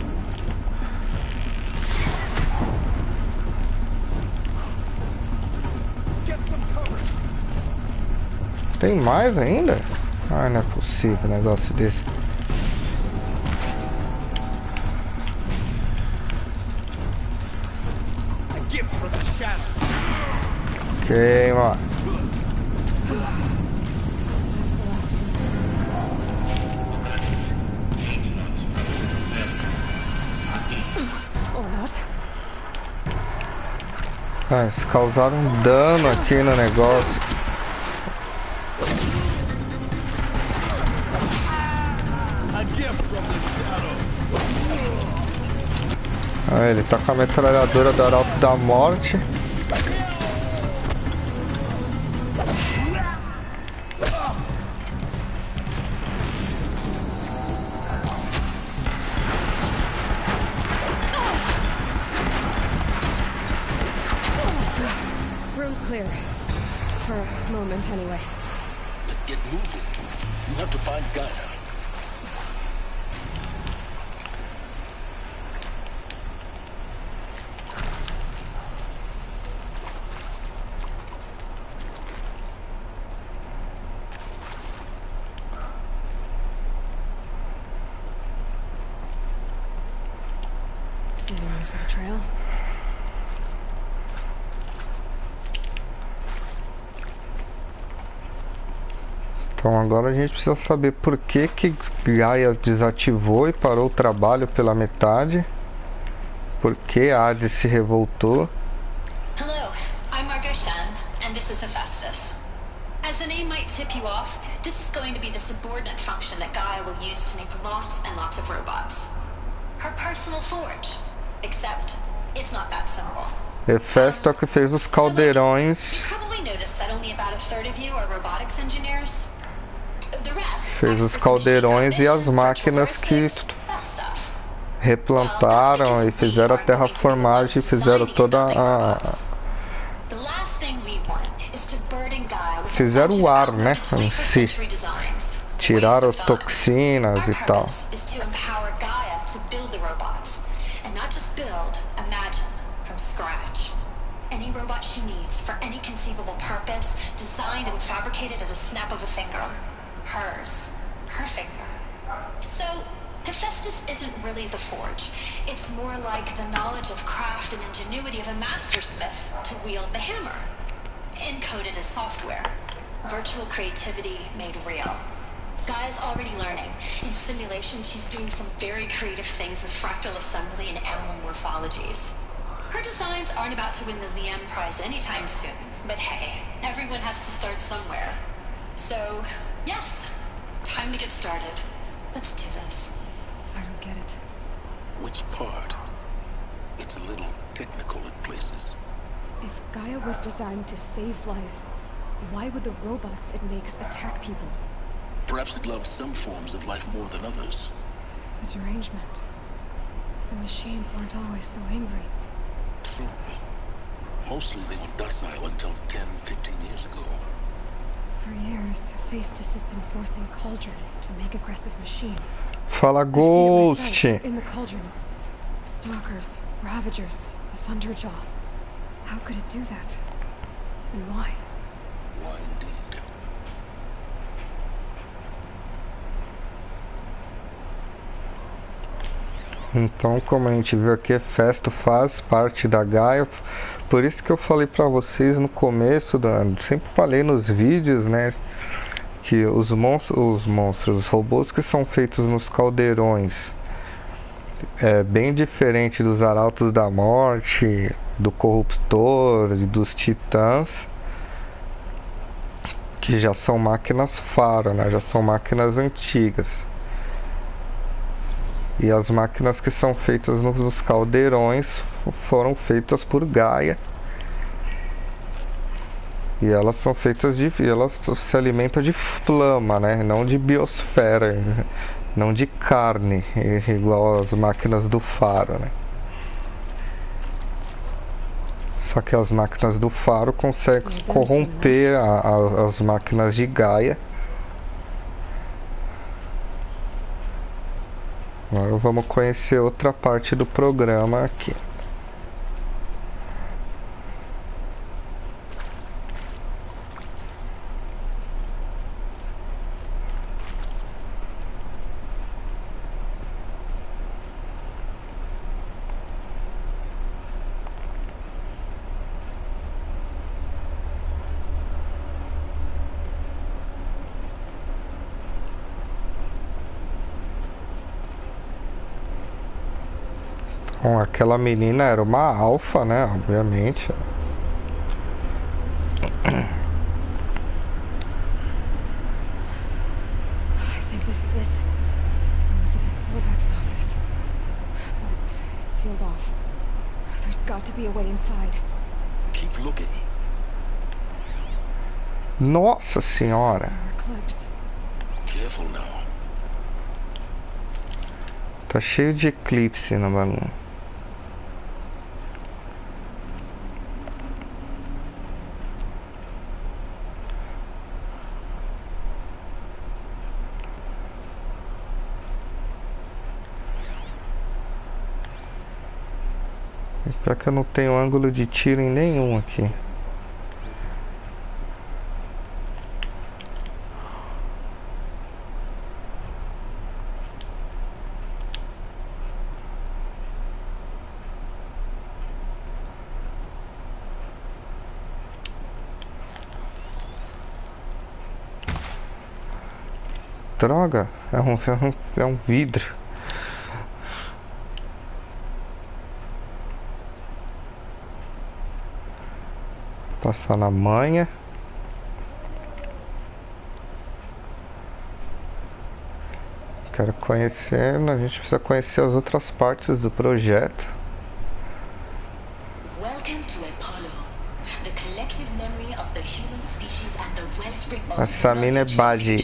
Tem mais ainda? Ah, não é possível um negócio desse. Ok, mano. Ah, eles causaram um dano aqui no negócio. Ah, ele tá com a metralhadora do Arauto da Morte. Room's clear. For a moment, anyway. Then get moving. You have to find Gaia. Saving those for the trail. Então agora a gente precisa saber por que Gaia desativou e parou o trabalho pela metade. Por que Hades se revoltou. and this is Hephaestus. As the name might tip you off, this is going to be the subordinate function that Gaia will use to make lots and lots of robots. Her personal forge. Except, it's not that simple. Hephaestus é o que fez os caldeirões. You probably noticed that only about a third of you are robotics engineers. The rest, Fez os caldeirões e as máquinas que replantaram e fizeram a terraformagem e fizeram toda a... Fizeram o ar, né, em si. Tiraram toxinas e tal. Any robot she needs for any conceivable purpose, designed and fabricated at a snap of a finger. Hers. Her finger. So, Hephaestus isn't really the forge. It's more like the knowledge of craft and ingenuity of a mastersmith to wield the hammer. Encoded as software. Virtual creativity made real. Gaia's already learning. In simulations, she's doing some very creative things with fractal assembly and animal morphologies. Her designs aren't about to win the Liam Prize anytime soon, but hey, everyone has to start somewhere. So, yes, time to get started. Let's do this. I don't get it. Which part? It's a little technical at places. If Gaia was designed to save life, why would the robots it makes attack people? Perhaps it loves some forms of life more than others. The derangement. The machines weren't always so angry. True. Mostly they were docile until 10, 15 years ago. For years, Hephaestus has been forcing cauldrons to make aggressive machines. Fala, Ghost! In the cauldrons. Stalkers, Ravagers, the Thunderjaw. How could it do that? And why? Why indeed? Então, como a gente viu aqui, Hephaestus faz parte da Gaia. Por isso que eu falei pra vocês no começo, sempre falei nos vídeos, né, que os robôs que são feitos nos caldeirões é bem diferente dos Arautos da Morte, do Corruptor e dos Titãs, que já são máquinas faro, né, já são máquinas antigas. E as máquinas que são feitas nos caldeirões foram feitas por Gaia. E elas são feitas de... elas se alimentam de flama, né? Não de biosfera, não de carne, igual as máquinas do faro, né? Só que as máquinas do faro conseguem corromper as máquinas de Gaia. Agora vamos conhecer outra parte do programa aqui. Bom, aquela menina era uma alfa, né? Obviamente. I think this is it. Elizabeth Sobek's office. But it's sealed off. There's got to be a way inside. Keep looking. Nossa senhora. Careful now. Tá cheio de eclipse na balão. Espero que eu não tenho ângulo de tiro em nenhum aqui. Droga, é um vidro. Passar na manha. Quero conhecer, a gente precisa conhecer as outras partes do projeto. Essa mina é Baji.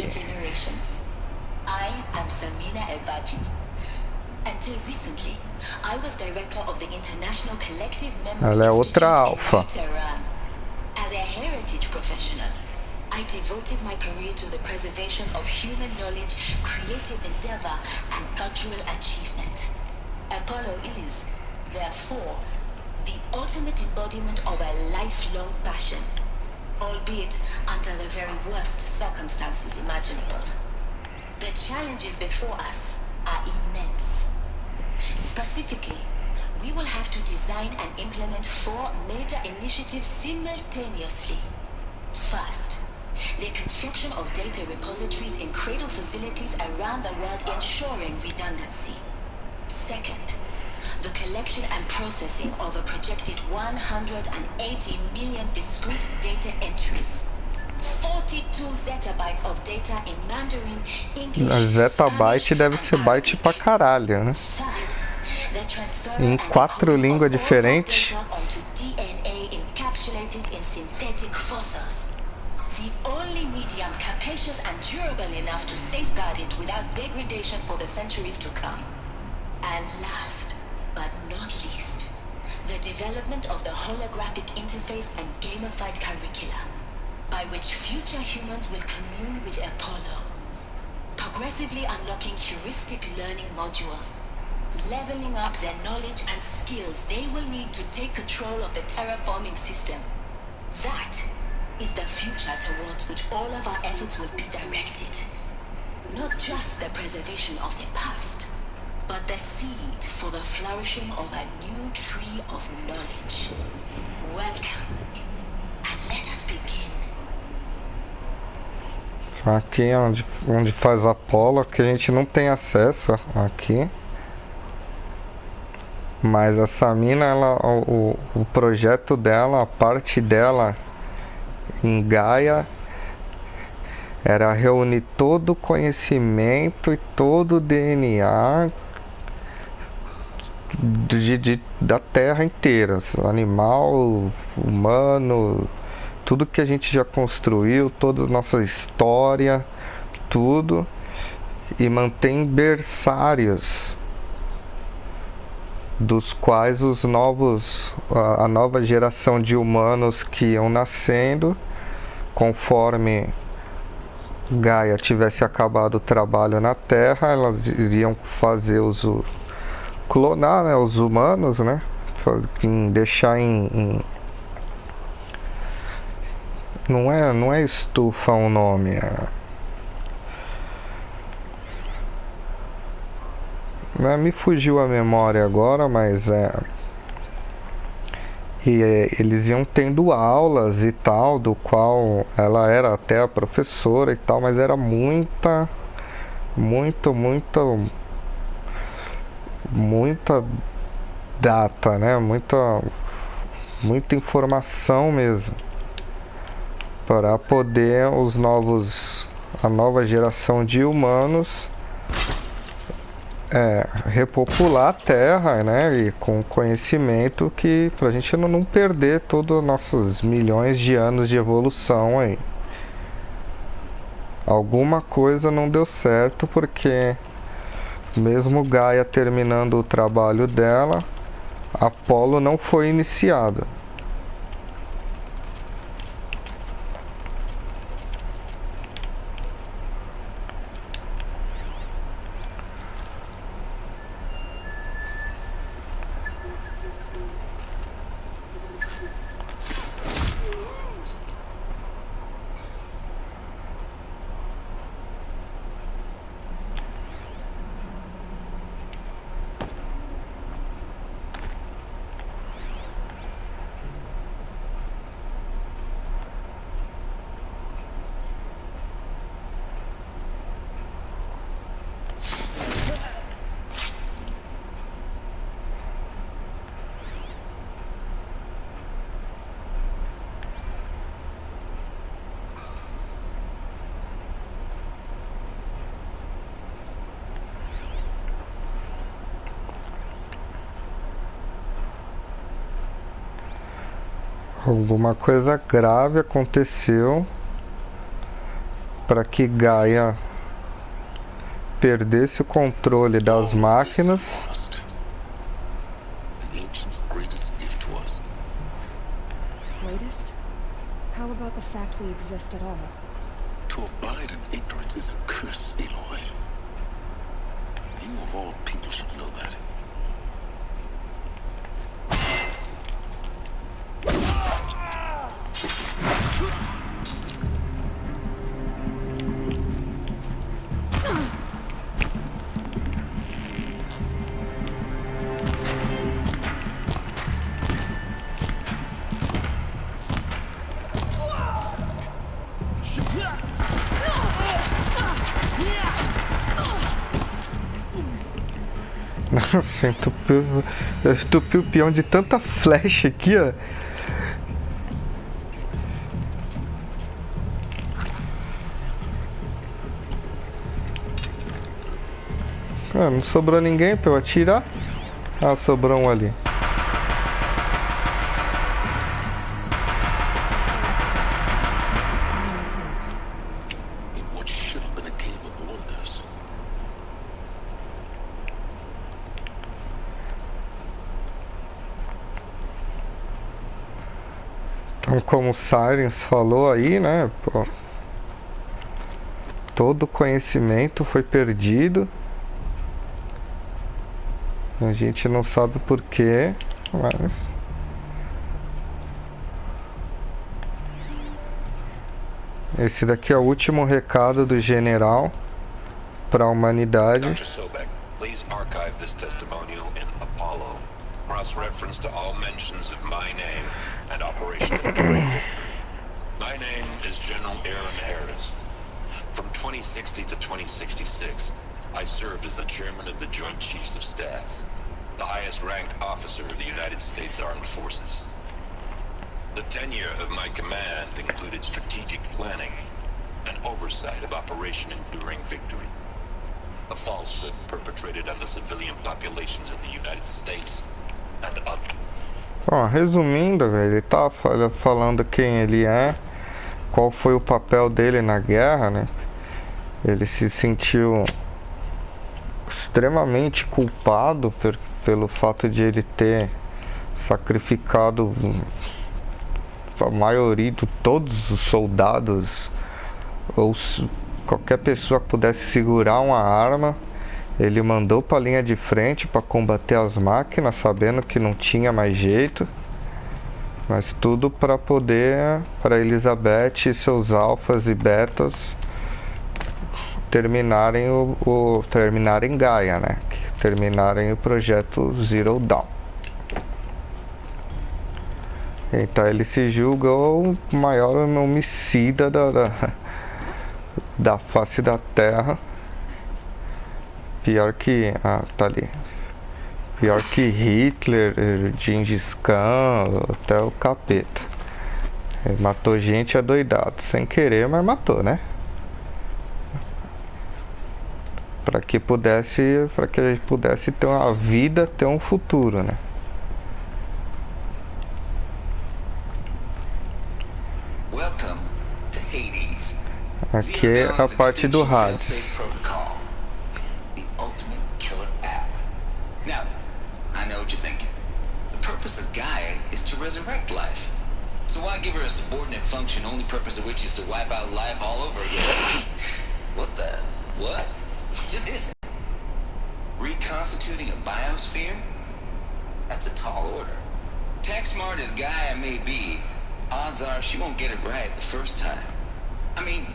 Ela é outra alfa. I devoted my career to the preservation of human knowledge, creative endeavor, and cultural achievement. Apollo is, therefore, the ultimate embodiment of a lifelong passion, albeit under the very worst circumstances imaginable. The challenges before us are immense. Specifically, we will have to design and implement 4 major initiatives simultaneously. First, the construction of data repositories in cradle facilities around the world ensuring redundancy. Second, the collection and processing of a projected 180 million discrete data entries. 42 zettabytes of data in Mandarin, English, Zettabyte deve ser byte pra caralho, né? Em 4 línguas diferentes. DNA encapsulated in synthetic fossils. The only medium capacious and durable enough to safeguard it without degradation for the centuries to come. And last, but not least, the development of the holographic interface and gamified curricula, by which future humans will commune with Apollo, progressively unlocking heuristic learning modules, leveling up their knowledge and skills they will need to take control of the terraforming system. That is the future towards which all of our efforts will be directed. Not just the preservation of the past, but the seed for the flourishing of a new tree of knowledge. Welcome, and let us begin. Aqui é onde faz Apollo, que a gente não tem acesso aqui. Mas essa mina, ela, o projeto dela, a parte dela em Gaia era reunir todo o conhecimento e todo o DNA da Terra inteira, animal, humano, tudo que a gente já construiu, toda a nossa história, tudo, e mantém berçários dos quais a nova geração de humanos que iam nascendo, conforme Gaia tivesse acabado o trabalho na Terra, elas iriam fazer clonar, né, os humanos, né, deixar não é estufa o nome, me fugiu a memória agora, mas eles iam tendo aulas e tal, do qual ela era até a professora e tal, mas era muita data, né? Muita informação mesmo, para poder a nova geração de humanos repopular a Terra, né, e com conhecimento, que pra gente não perder todos os nossos milhões de anos de evolução aí. Alguma coisa não deu certo, porque mesmo Gaia terminando o trabalho dela, Apolo não foi iniciado. Alguma coisa grave aconteceu para que Gaia perdesse o controle das máquinas. Greatest? How about the fact we exist at all? To abide in ignorance is a curse, Aloy. You of all people should know that. Nossa, entupiu o peão de tanta flecha aqui, ó. Ah, não sobrou ninguém pra eu atirar? Ah, sobrou um ali. Então, como o Sirens falou aí, né? Pô, todo conhecimento foi perdido. A gente não sabe porquê, mas... Esse daqui é o último recado do general para a humanidade. Dr. Sobek, please archive this testimonial in Apollo. Cross-reference to all mentions of my name and Operation Enduring Victory. My name is General Aaron Harris. From 2060 to 2066, I served as the chairman of the Joint Chiefs of Staff, the highest-ranked officer of the United States Armed Forces. The tenure of my command included strategic planning and oversight of Operation Enduring Victory, a falsehood perpetrated on the civilian populations of the United States and others. Bom, resumindo, ele tá falando quem ele é, qual foi o papel dele na guerra, né? Ele se sentiu extremamente culpado pelo fato de ele ter sacrificado a maioria de todos os soldados ou qualquer pessoa que pudesse segurar uma arma. Ele mandou para a linha de frente para combater as máquinas, sabendo que não tinha mais jeito, mas tudo para Elizabeth e seus alfas e betas terminarem Gaia, né? Terminarem o projeto Zero Dawn. Então ele se julga o maior homicida da face da Terra. Pior que... Ah, tá ali. Pior que Hitler, Gengis Khan, até o capeta. Ele matou gente adoidado. Sem querer, mas matou, né? Para que ele pudesse ter uma vida, ter um futuro, né? Welcome to Hades. Aqui é a parte do rádio. The ultimate killer app. Now, I know what you're thinking. The purpose of Gaia is to resurrect life. So why give her a subordinate function, only purpose of which is to wipe out life all over again? What the... what? Just isn't. Reconstituting a biosphere? That's a tall order. Tech smart as Gaia may be, odds are she won't get it right the first time. I mean,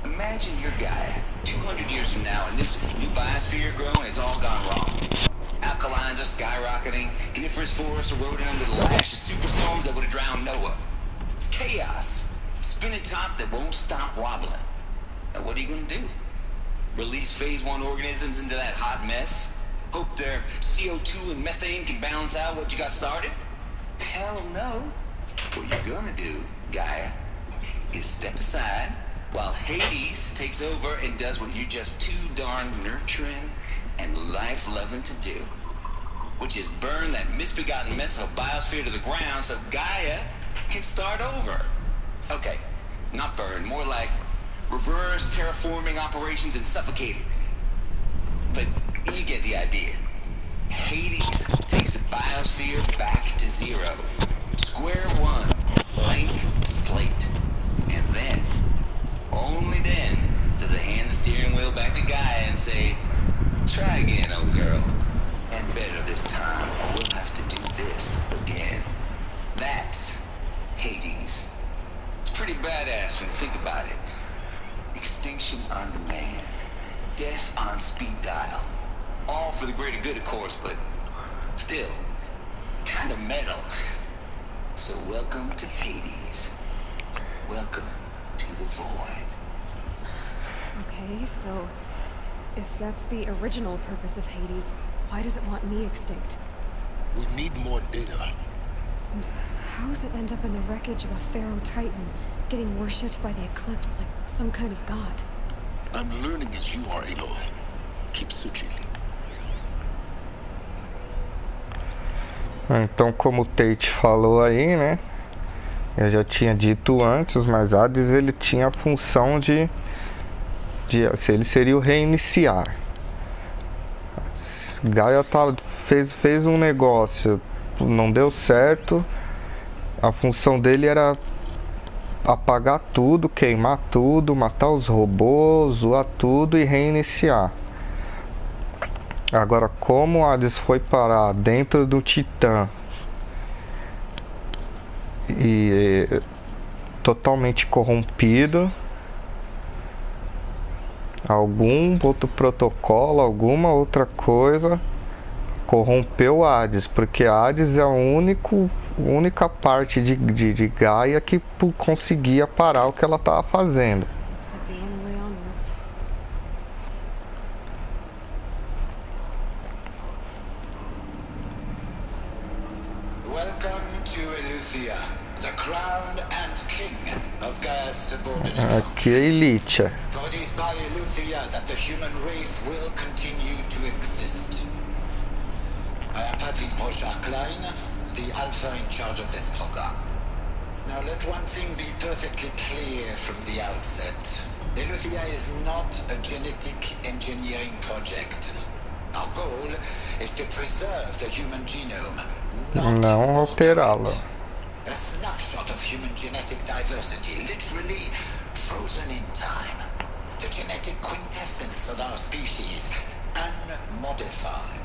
imagine your Gaia 200 years from now and this new biosphere growing, it's all gone wrong. Alkalines are skyrocketing, coniferous forests eroding under the lash of superstorms that would have drowned Noah. It's chaos. Spinning top that won't stop wobbling. Now what are you gonna do? Release phase 1 organisms into that hot mess? Hope their CO2 and methane can balance out what you got started? Hell no. What you're gonna do, Gaia, is step aside while Hades takes over and does what you're just too darn nurturing and life-loving to do. which is burn that misbegotten mess of a biosphere to the ground so Gaia can start over. Okay, not burn, more like reverse terraforming operations and suffocate it. But you get the idea. Hades takes the biosphere back to zero. Square one, blank slate. And then, only then, does it hand the steering wheel back to Gaia and say, try again, old girl. And better this time, or we'll have to do this again. That's Hades. It's pretty badass when you think about it. Extinction on demand. Death on speed dial. All for the greater good, of course, but still, kind of metal. So welcome to Hades. Welcome to the void. Okay, so if that's the original purpose of Hades, why does it want me extinct? We need more data. And how does it end up in the wreckage of a Pharaoh Titan, getting worshipped by the Eclipse like some kind of god? I'm learning as you are, Aloy. Keep searching. Então, como o Tate falou aí, né? Eu já tinha dito antes, mas Hades ele tinha a função de ele seria o reiniciar. Gaia fez um negócio, não deu certo. A função dele era apagar tudo, queimar tudo, matar os robôs, zoar tudo e reiniciar. Agora, como Hades foi parar dentro do Titã e totalmente corrompido, algum outro protocolo, alguma outra coisa corrompeu Hades, porque Hades é a única parte de Gaia que conseguia parar o que ela estava fazendo. Aqui é Elite. For it is by Eleuthia that the human race will continue to exist. I am Patrick Brochard-Klein, the Alpha in charge of this program. Now let one thing be perfectly clear from the outset. Eleuthia is not a genetic engineering project. Our goal is to preserve the human genome, não alterá-la. A snapshot of human genetic diversity, literally frozen in time. The genetic quintessence of our species, unmodified.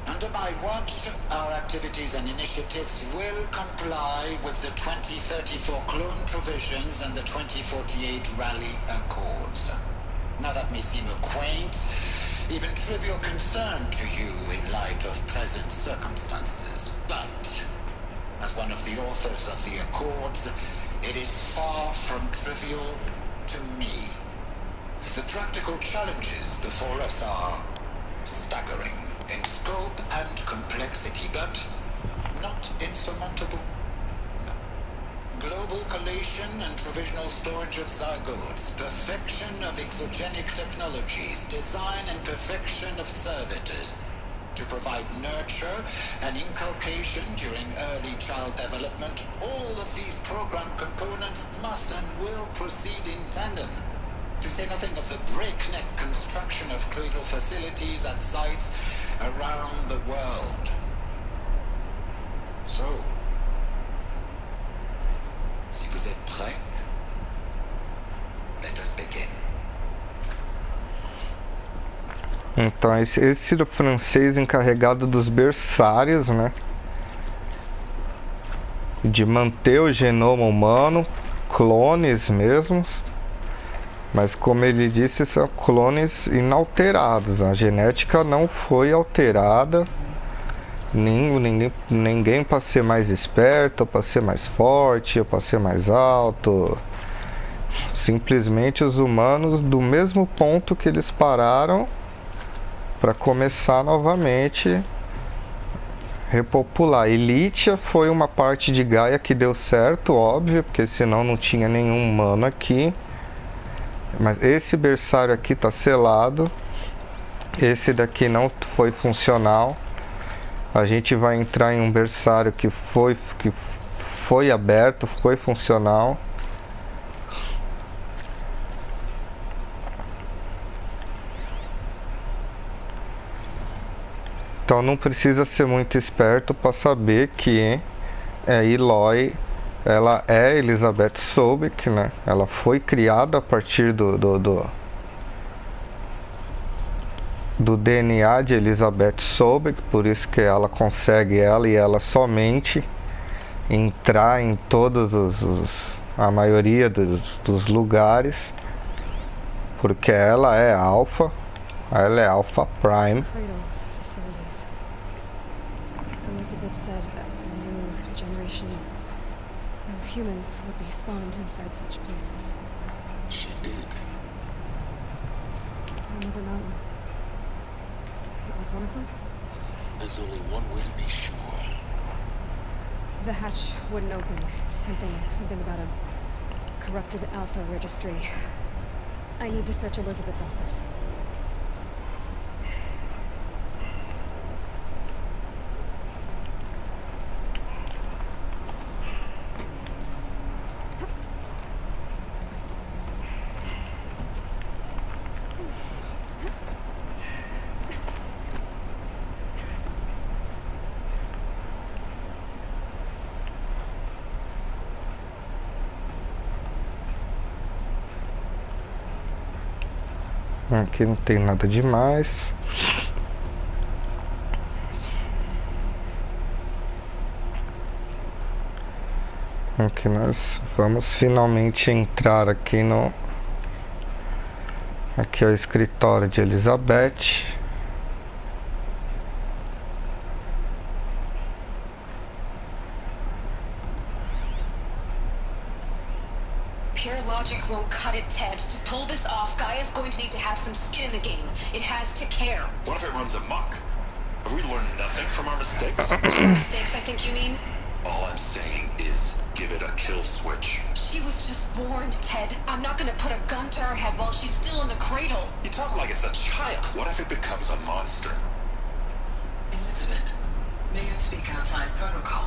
Under my watch, our activities and initiatives will comply with the 2034 clone provisions and the 2048 Rally Accords. Now that may seem a quaint, even trivial concern to you in light of present circumstances, but as one of the authors of the Accords, it is far from trivial to me. The practical challenges before us are staggering in scope and complexity, but not insurmountable. Global collation and provisional storage of zygotes, perfection of exogenic technologies, design and perfection of servitors, to provide nurture and inculcation during early child development. All of these program components must and will proceed in tandem, to say nothing of the breakneck construction of cradle facilities at sites around the world. So, si vous êtes prêts, let us begin. Então esse do francês encarregado dos berçários, né? De manter o genoma humano, clones mesmos. Mas como ele disse, são clones inalterados. A genética não foi alterada. Ninguém para ser mais esperto, para ser mais forte, para ser mais alto. Simplesmente os humanos do mesmo ponto que eles pararam para começar novamente repopular. Elite foi uma parte de Gaia que deu certo, óbvio, porque senão não tinha nenhum humano aqui. Mas esse berçário aqui tá selado. Esse daqui não foi funcional. A gente vai entrar em um berçário que foi aberto, foi funcional. Então não precisa ser muito esperto para saber que Eloy, ela é Elizabeth Sobek, né? Ela foi criada a partir do DNA de Elizabeth Sobek, por isso que ela consegue, ela e ela somente, entrar em todos a maioria dos lugares, porque ela é Alpha Prime. Elizabeth said a new generation of humans would be spawned inside such places. She did. Another mountain. It was one of them? There's only one way to be sure. The hatch wouldn't open. Something about a corrupted alpha registry. I need to search Elizabeth's office. Aqui não tem nada demais. Aqui nós vamos finalmente entrar aqui no... Aqui é o escritório de Elizabeth. Pure logic won't cut it, Ted. To pull this off, Gaia's going to need to have some skin in the game. It has to care. What if it runs amok? Have we learned nothing from our mistakes? Mistakes, I think you mean? All I'm saying is give it a kill switch. She was just born, Ted. I'm not gonna put a gun to her head while she's still in the cradle. You talk like it's a child. What if it becomes a monster? Elizabeth, may I speak outside protocol?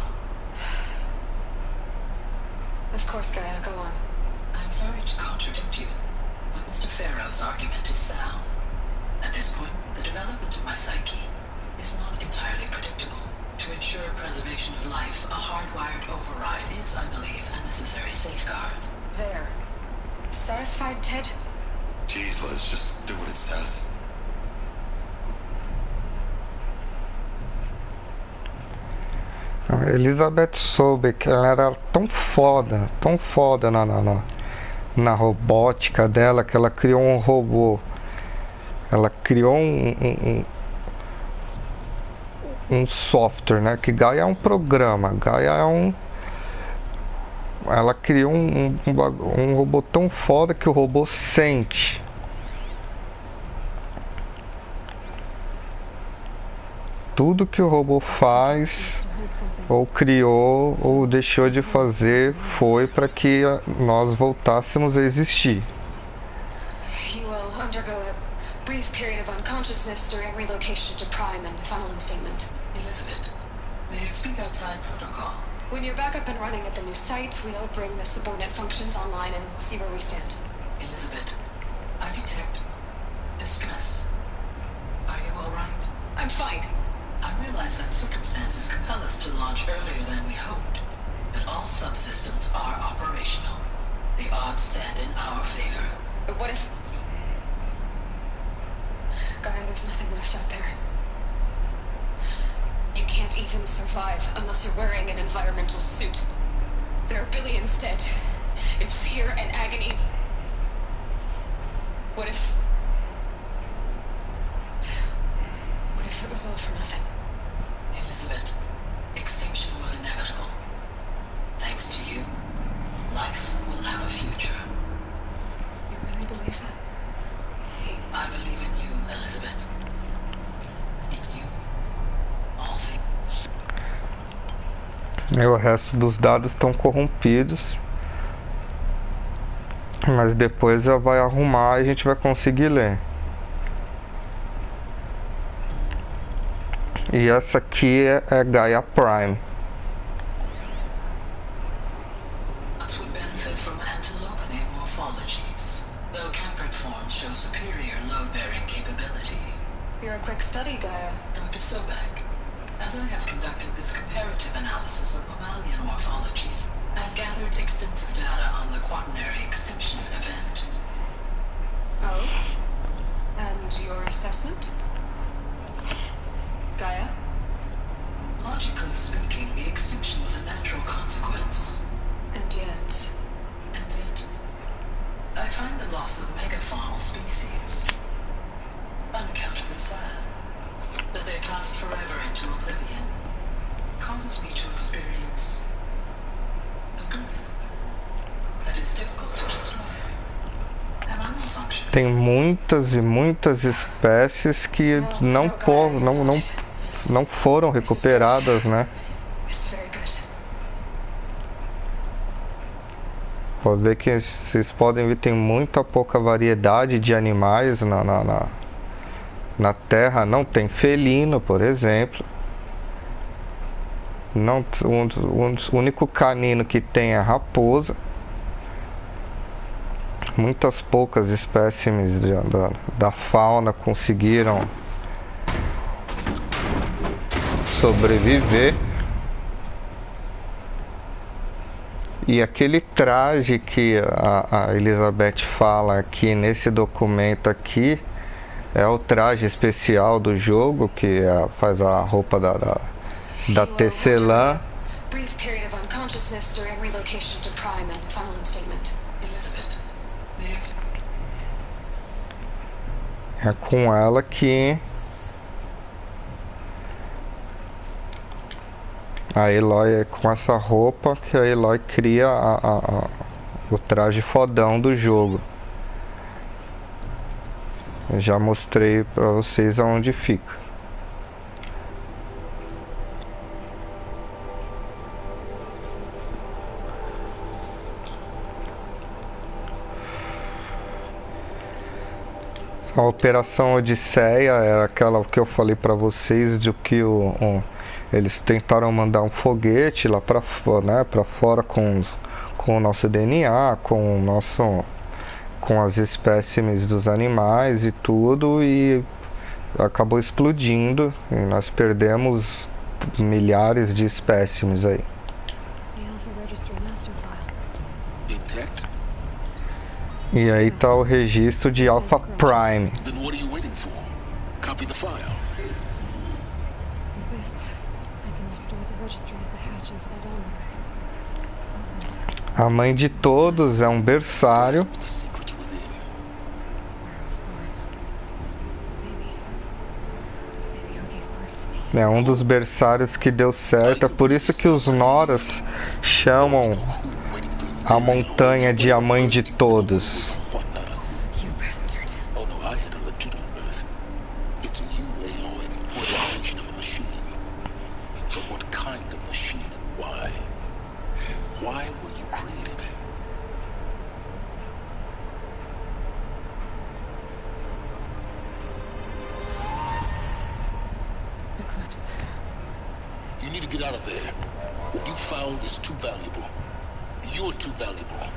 Of course, Gaia, go on. I'm sorry to contradict you, but Mr. Farrow's argument is sound. At this point, the development of my psyche is not entirely predictable. To ensure preservation of life, a hardwired override is, I believe, a necessary safeguard. There. Satisfied, Ted? Jeez, let's just do what it says. Elizabeth Sobek, ela era tão foda na robótica dela, que ela criou um robô. Ela criou um software, né? Que Gaia é um programa, Gaia é um... Ela criou um robô tão foda que o robô sente. Tudo que o robô faz, ou criou, ou deixou de fazer, foi para que nós voltássemos a existir. You will undergo a brief period of unconsciousness during relocation to Prime and following statement. Elizabeth, may I speak outside protocol? When you're back up and running at the new site, we'll bring the subordinate functions online and see where we stand. Elizabeth, I detect distress. Are you all right? I'm fine. I realize that circumstances compel us to launch earlier than we hoped, but all subsystems are operational. The odds stand in our favor. But what if... Gaia, there's nothing left out there. You can't even survive unless you're wearing an environmental suit. There are billions dead, in fear and agony. What if it was all for nothing? Elizabeth, extinction was inevitable. Thanks to you, life will have a future. You really believe that? I believe in you, Elizabeth. In you, all things. O resto dos dados estão corrompidos. Mas depois já vai arrumar e a gente vai conseguir ler. E essa aqui é Gaia Prime. Would benefit from antilope morphologies, though caprid forms show superior load-bearing capability. You're a quick study, Gaia. Dr. Sobek, as I have conducted this comparative analysis of mammalian morphologies, I've gathered extensive data on the quaternary extinction event. Oh? And your assessment? Gaia? Logically speaking, the extinction was a natural consequence. And yet, I find the loss of megafaunal species unaccountably sad. That they passed forever into oblivion causes me to experience a grief that is difficult to describe. Am I malfunctioning? Tem muitas e muitas espécies que não foram recuperadas, né? Pode ver que vocês podem ver, tem muita pouca variedade de animais na Terra. Não tem felino, por exemplo. Não, o único canino que tem é a raposa. Muitas poucas espécimes da fauna conseguiram sobreviver. E aquele traje que a Elizabeth fala aqui nesse documento aqui é o traje especial do jogo, que faz a roupa da tecelã. brief period of unconsciousness during relocation to Prime and following statement. Elizabeth, yes. É com ela que a Eloy, é com essa roupa que a Eloy cria o traje fodão do jogo. Eu já mostrei pra vocês aonde fica. A Operação Odisseia era aquela que eu falei pra vocês, de que eles tentaram mandar um foguete lá pra fora com o nosso DNA, com as espécimes dos animais e tudo, e acabou explodindo e nós perdemos milhares de espécimes aí. E aí tá o registro de Alpha Prime. A mãe de todos é um berçário. É um dos berçários que deu certo. É por isso que os Noras chamam a montanha de a mãe de todos. You need to get out of there. What you found is too valuable. You're too valuable.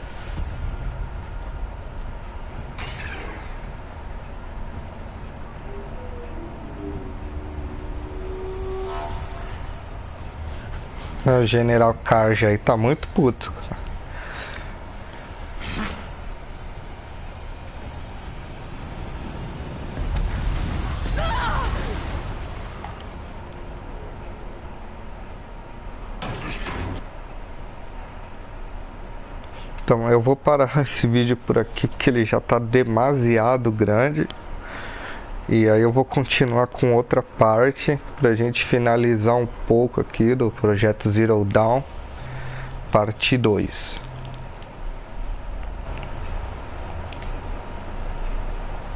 O General Karja aí tá muito puto. Então eu vou parar esse vídeo por aqui porque ele já tá demasiado grande. E aí eu vou continuar com outra parte pra gente finalizar um pouco aqui do projeto Zero Dawn, parte 2.